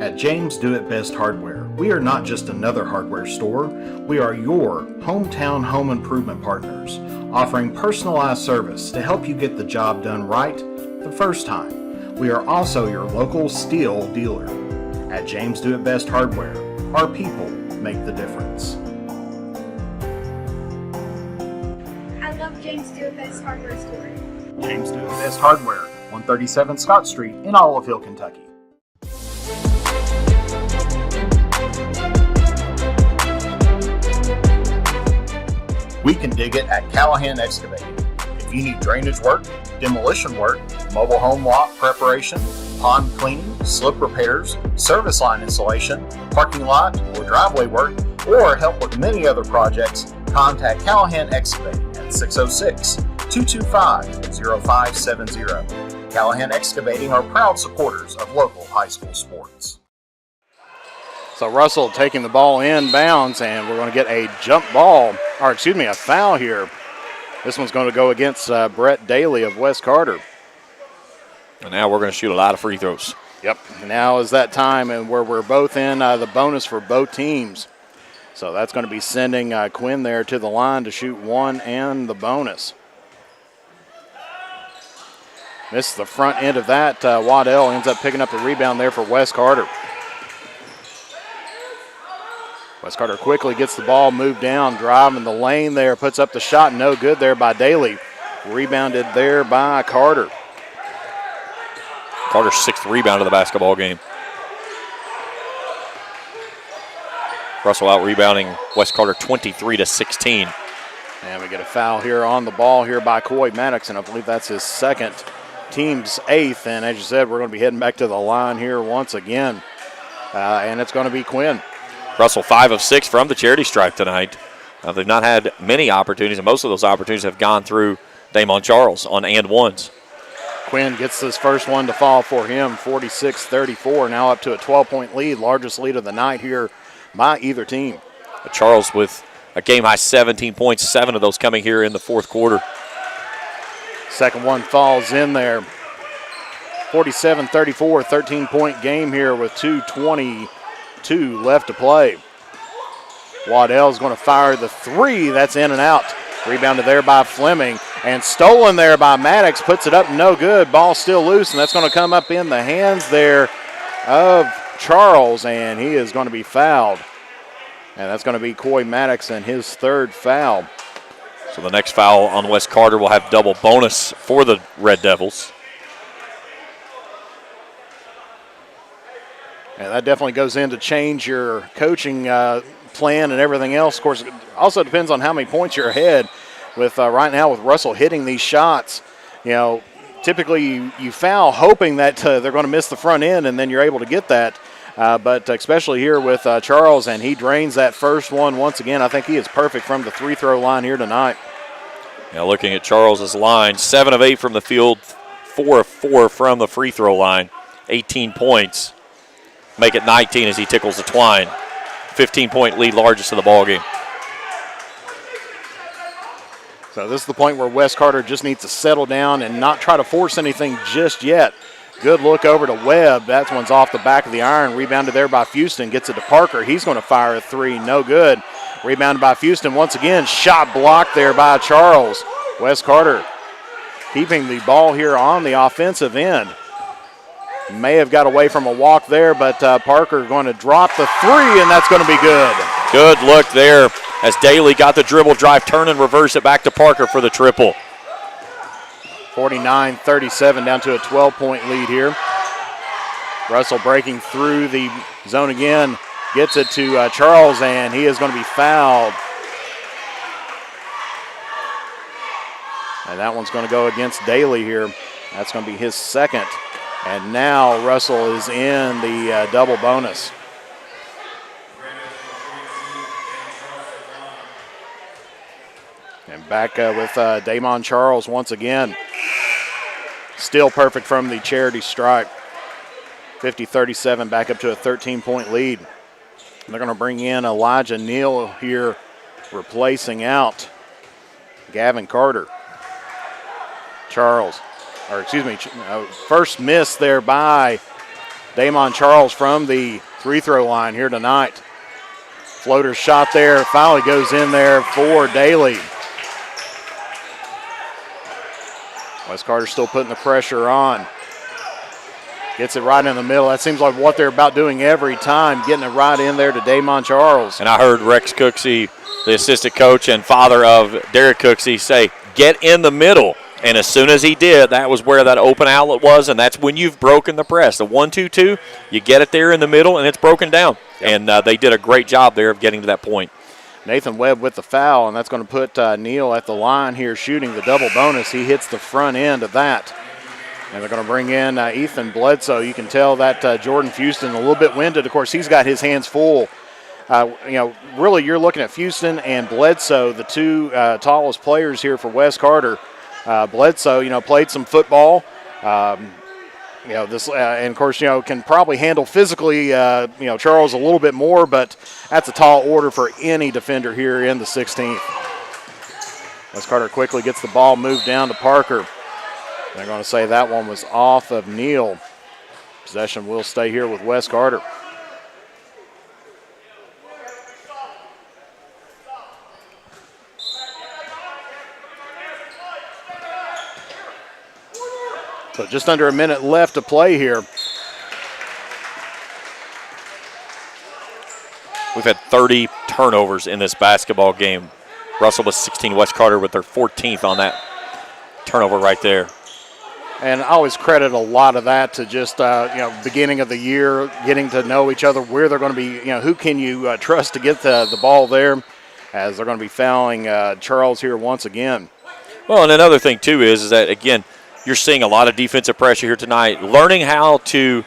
At James Do It Best Hardware, we are not just another hardware store. We are your hometown home improvement partners, offering personalized service to help you get the job done right the first time. We are also your local steel dealer. At James Do It Best Hardware, our people make the difference. I love James Do It Best Hardware Store. James Do It Best Hardware, 137 Scott Street in Olive Hill, Kentucky. We can dig it at Callahan Excavating. If you need drainage work, demolition work, mobile home lot preparation, pond cleaning, slip repairs, service line installation, parking lot or driveway work, or help with many other projects, contact Callahan Excavating at 606-225-0570. Callahan Excavating are proud supporters of local high school sports. So Russell taking the ball inbounds, and we're going to get a jump ball, or excuse me, a foul here. This one's going to go against Brett Daly of West Carter. And now we're going to shoot a lot of free throws. Yep, now is that time and where we're both in the bonus for both teams. So that's going to be sending Quinn there to the line to shoot 1 and the bonus. Misses the front end of that. Waddell ends up picking up the rebound there for West Carter. West Carter quickly gets the ball, moved down, driving the lane there, puts up the shot, no good there by Daly. Rebounded there by Carter. Carter's 6th rebound of the basketball game. Russell out rebounding West Carter 23-16. And we get a foul here on the ball here by Coy Maddox, and I believe that's his second, team's 8th. And as you said, we're going to be heading back to the line here once again. And it's going to be Quinn. Russell 5 of 6 from the charity stripe tonight. They've not had many opportunities, and most of those opportunities have gone through Damon Charles on and ones. Quinn gets this first one to fall for him, 46-34, now up to a 12-point lead, largest lead of the night here by either team. Charles with a game-high 17 points, 7 of those coming here in the fourth quarter. Second one falls in there. 47-34, 13-point game here with 2:22 left to play. Waddell's going to fire the 3. That's in and out. Rebounded there by Fleming and stolen there by Maddox. Puts it up, no good. Ball still loose, and that's going to come up in the hands there of Charles, and he is going to be fouled. And that's going to be Coy Maddox and his 3rd foul. So the next foul on West Carter will have double bonus for the Red Devils. And that definitely goes in to change your coaching plan and everything else. Of course, it also depends on how many points you're ahead. With right now with Russell hitting these shots, you know, typically you foul hoping that they're going to miss the front end, and then you're able to get that. But especially here with Charles, and he drains that first one once again. I think he is perfect from the free-throw line here tonight. Now looking at Charles's line, 7 of 8 from the field, 4 of 4 from the free throw line, 18 points. Make it 19 as he tickles the twine. 15-point lead, largest of the ball game. So this is the point where West Carter just needs to settle down and not try to force anything just yet. Good look over to Webb. That one's off the back of the iron. Rebounded there by Houston. Gets it to Parker. He's going to fire a 3. No good. Rebounded by Houston once again. Shot blocked there by Charles. West Carter keeping the ball here on the offensive end. May have got away from a walk there, but Parker going to drop the 3, and that's going to be good. Good look there as Daly got the dribble drive, turn and reverse it back to Parker for the triple. 49-37, down to a 12-point lead here. Russell breaking through the zone again, gets it to Charles, and he is going to be fouled. And that one's going to go against Daly here. That's going to be his 2nd. And now Russell is in the double bonus. And back with Damon Charles once again. Still perfect from the charity stripe. 50-37, back up to a 13-point lead. They're going to bring in Elijah Neal here, replacing out Gavin Carter. First miss there by Damon Charles from the free throw line here tonight. Floater shot there, finally goes in there for Daly. Wes Carter still putting the pressure on. Gets it right in the middle. That seems like what they're about doing every time, getting it right in there to Damon Charles. And I heard Rex Cooksey, the assistant coach and father of Derek Cooksey, say, get in the middle. And as soon as he did, that was where that open outlet was, and that's when you've broken the press. The 1-2-2, you get it there in the middle, and it's broken down. Yep. And they did a great job there of getting to that point. Nathan Webb with the foul, and that's going to put Neal at the line here shooting the double bonus. He hits the front end of that. And they're going to bring in Ethan Bledsoe. You can tell that Jordan Houston a little bit winded. Of course, he's got his hands full. Really you're looking at Houston and Bledsoe, the two tallest players here for Wes Carter. Bledsoe, played some football. And of course, can probably handle physically, Charles a little bit more, but that's a tall order for any defender here in the 16th. Wes Carter quickly gets the ball moved down to Parker. They're going to say that one was off of Neal. Possession will stay here with Wes Carter. So just under a minute left to play here. We've had 30 turnovers in this basketball game. Russell with 16, Wes Carter with their 14th on that turnover right there. And I always credit a lot of that to just, beginning of the year, getting to know each other, where they're going to be, who can you trust to get the ball there, as they're going to be fouling Charles here once again. Well, and another thing, too, is that, again, you're seeing a lot of defensive pressure here tonight. Learning how to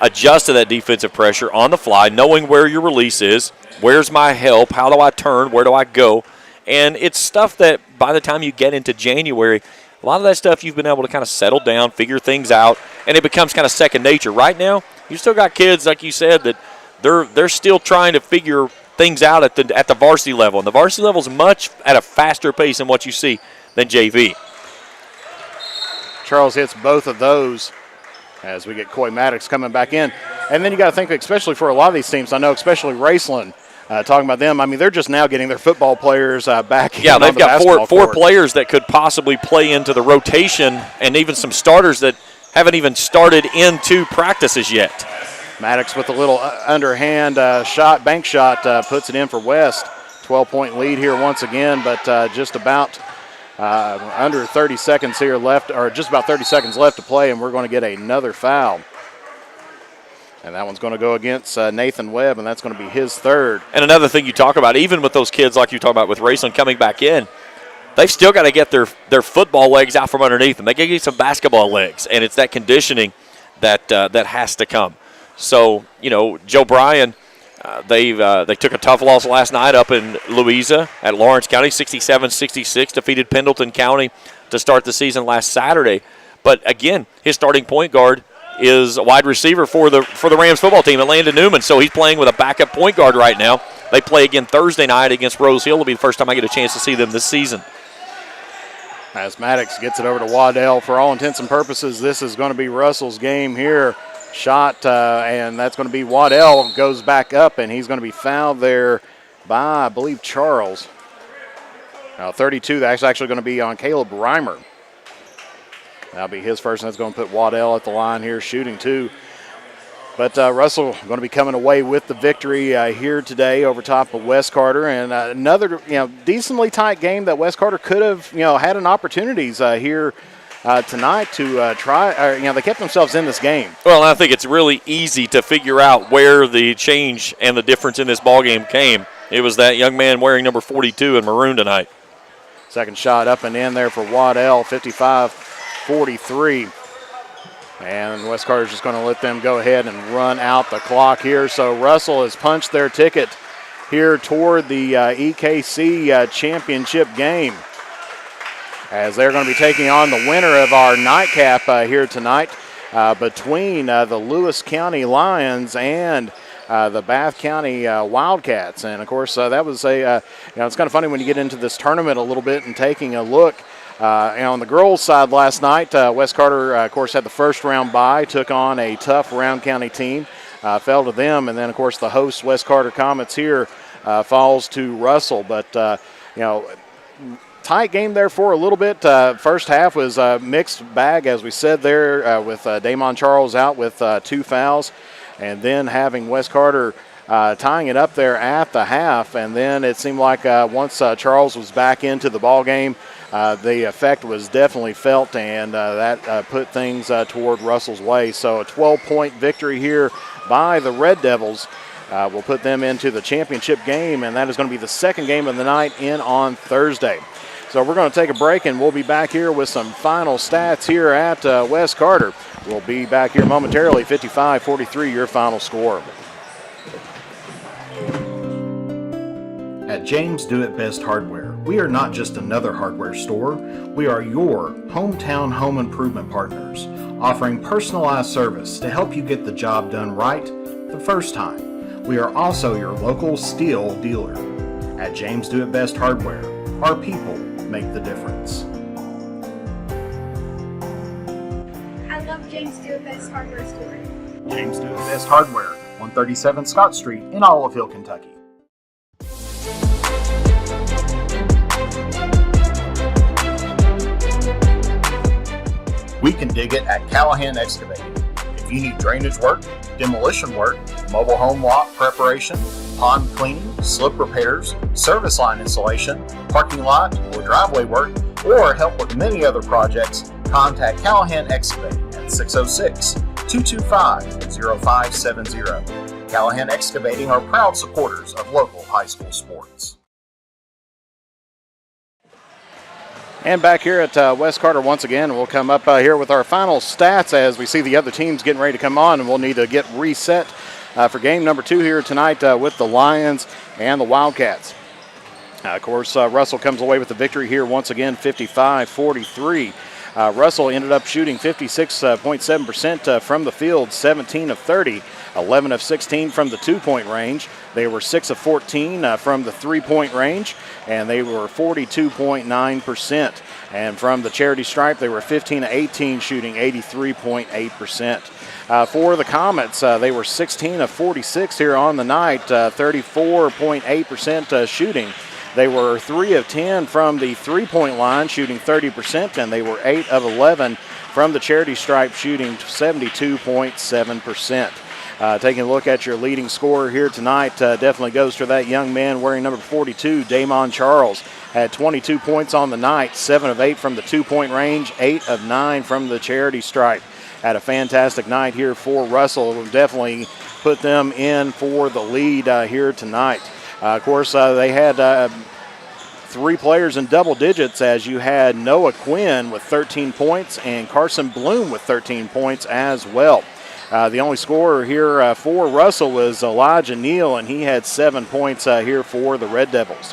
adjust to that defensive pressure on the fly, knowing where your release is, where's my help, how do I turn, where do I go. And it's stuff that by the time you get into January, a lot of that stuff you've been able to kind of settle down, figure things out, and it becomes kind of second nature. Right now, you still got kids, like you said, that they're still trying to figure things out at the varsity level. And the varsity level is much at a faster pace than what you see than JV. Charles hits both of those as we get Coy Maddox coming back in. And then you got to think, especially for a lot of these teams, I know especially Raceland, talking about them, they're just now getting their football players back. Yeah, they've got four players that could possibly play into the rotation, and even some starters that haven't even started into practices yet. Maddox with a little underhand bank shot, puts it in for West. 12-point lead here once again, but just about under 30 seconds here left, or just about 30 seconds left to play, and we're going to get another foul. And that one's going to go against Nathan Webb, and that's going to be his third. And another thing you talk about, even with those kids like you talk about with Raceland coming back in, they've still got to get their football legs out from underneath them. They got to get some basketball legs, and it's that conditioning that has to come. So, Joe Bryan, they took a tough loss last night up in Louisa at Lawrence County, 67-66, defeated Pendleton County to start the season last Saturday. But, again, his starting point guard is a wide receiver for the Rams football team, Landon Newman. So he's playing with a backup point guard right now. They play again Thursday night against Rose Hill. It'll be the first time I get a chance to see them this season. As Maddox gets it over to Waddell, for all intents and purposes, this is going to be Russell's game here. Shot, and that's going to be Waddell, goes back up, and he's going to be fouled there by, I believe, Charles. Now 32, that's actually going to be on Caleb Reimer. That'll be his first, and that's going to put Waddell at the line here, shooting two. But Russell going to be coming away with the victory here today over top of Wes Carter, and another decently tight game that Wes Carter could have had an opportunities here tonight to try. They kept themselves in this game. Well, I think it's really easy to figure out where the change and the difference in this ball game came. It was that young man wearing number 42 in maroon tonight. Second shot up and in there for Waddell, 55-43. And Wes Carter's just going to let them go ahead and run out the clock here. So Russell has punched their ticket here toward the EKC championship game. as they're going to be taking on the winner of our nightcap here tonight between the Lewis County Lions and the Bath County Wildcats. And, of course, that was it's kind of funny when you get into this tournament a little bit and taking a look. On the girls' side last night, West Carter, of course, had the first round bye, took on a tough Round County team, fell to them. And then, of course, the host, West Carter Comets here, falls to Russell. But, tight game there for a little bit. First half was a mixed bag, as we said there, with Damon Charles out with 2 fouls, and then having West Carter tying it up there at the half. And then it seemed like once Charles was back into the ball game, the effect was definitely felt, and that put things toward Russell's way. So a 12-point victory here by the Red Devils will put them into the championship game, and that is going to be the second game of the night in on Thursday. So we're going to take a break, and we'll be back here with some final stats here at West Carter. We'll be back here momentarily. 55-43 your final score. At James Do It Best Hardware, we are not just another hardware store. We are your hometown home improvement partners, offering personalized service to help you get the job done right the first time. We are also your local steel dealer. At James Do It Best Hardware, our people make the difference. I love James Do It Best Hardware Store. James Do It Best Hardware, 137 Scott Street in Olive Hill, Kentucky. We can dig it at Callahan Excavating. If you need drainage work, demolition work, mobile home lot preparation, pond cleaning, slip repairs, service line installation, parking lot or driveway work, or help with many other projects, contact Callahan Excavating at 606-225-0570. Callahan Excavating are proud supporters of local high school sports. And back here at West Carter once again, we'll come up here with our final stats as we see the other teams getting ready to come on, and we'll need to get reset for game number 2 here tonight with the Lions and the Wildcats. Of course, Russell comes away with the victory here once again, 55-43. Russell ended up shooting 56.7% from the field, 17 of 30, 11 of 16 from the 2-point range. They were 6 of 14 from the 3-point range, and they were 42.9%. And from the charity stripe, they were 15 of 18, shooting 83.8%. For the Comets, they were 16 of 46 here on the night, 34.8% shooting. They were 3 of 10 from the 3-point line, shooting 30%, and they were 8 of 11 from the charity stripe, shooting 72.7%. Taking a look at your leading scorer here tonight, definitely goes to that young man wearing number 42, Damon Charles. Had 22 points on the night, 7 of 8 from the 2-point range, 8 of 9 from the charity stripe. Had a fantastic night here for Russell. Will definitely put them in for the lead here tonight. Of course, they had 3 players in double digits, as you had Noah Quinn with 13 points and Carson Bloom with 13 points as well. The only scorer here for Russell was Elijah Neal, and he had 7 points here for the Red Devils.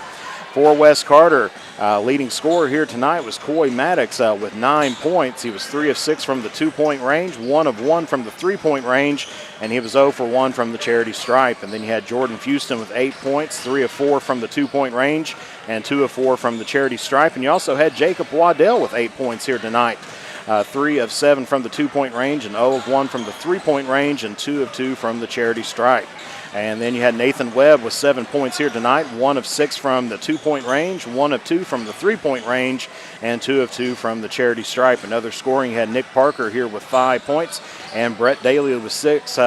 For West Carter, leading scorer here tonight was Coy Maddox with 9 points. He was 3 of 6 from the 2-point range, 1 of 1 from the 3-point range, and he was 0 for 1 from the charity stripe. And then you had Jordan Houston with 8 points, 3 of 4 from the 2-point range, and 2 of 4 from the charity stripe. And you also had Jacob Waddell with 8 points here tonight. 3 of 7 from the 2-point range, and 0 of 1 from the 3-point range, and 2 of 2 from the charity stripe. And then you had Nathan Webb with 7 points here tonight, 1 of 6 from the 2-point range, 1 of 2 from the 3-point range, and 2 of 2 from the charity stripe. Another scoring, you had Nick Parker here with 5 points, and Brett Daly with 6.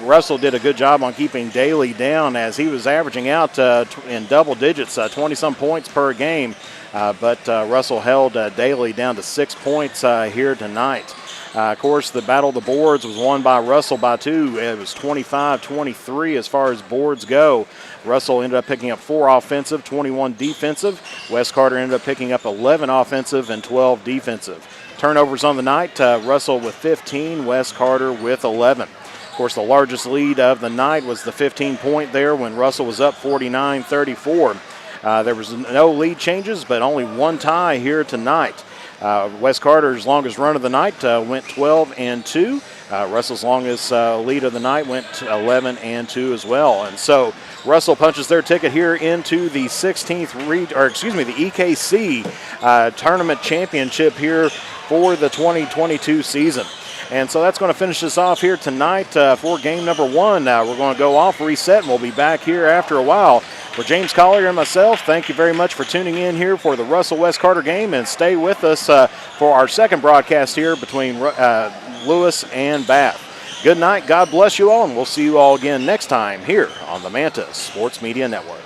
Russell did a good job on keeping Daly down, as he was averaging out in double digits, 20-some points per game. But Russell held Daly down to 6 points here tonight. Of course, the Battle of the Boards was won by Russell by 2. It was 25-23 as far as boards go. Russell ended up picking up 4 offensive, 21 defensive. West Carter ended up picking up 11 offensive and 12 defensive. Turnovers on the night, Russell with 15, West Carter with 11. Of course, the largest lead of the night was the 15-point there when Russell was up 49-34. There was no lead changes, but only one tie here tonight. West Carter's longest run of the night went 12-2. Russell's longest lead of the night went 11-2 as well. And so Russell punches their ticket here into the 16th, the EKC tournament championship here for the 2022 season. And so that's going to finish us off here tonight for game number 1. We're going to go off, reset, and we'll be back here after a while. For James Collier and myself, thank you very much for tuning in here for the Russell-West Carter game, and stay with us for our second broadcast here between Lewis and Bath. Good night, God bless you all, and we'll see you all again next time here on the Manta Sports Media Network.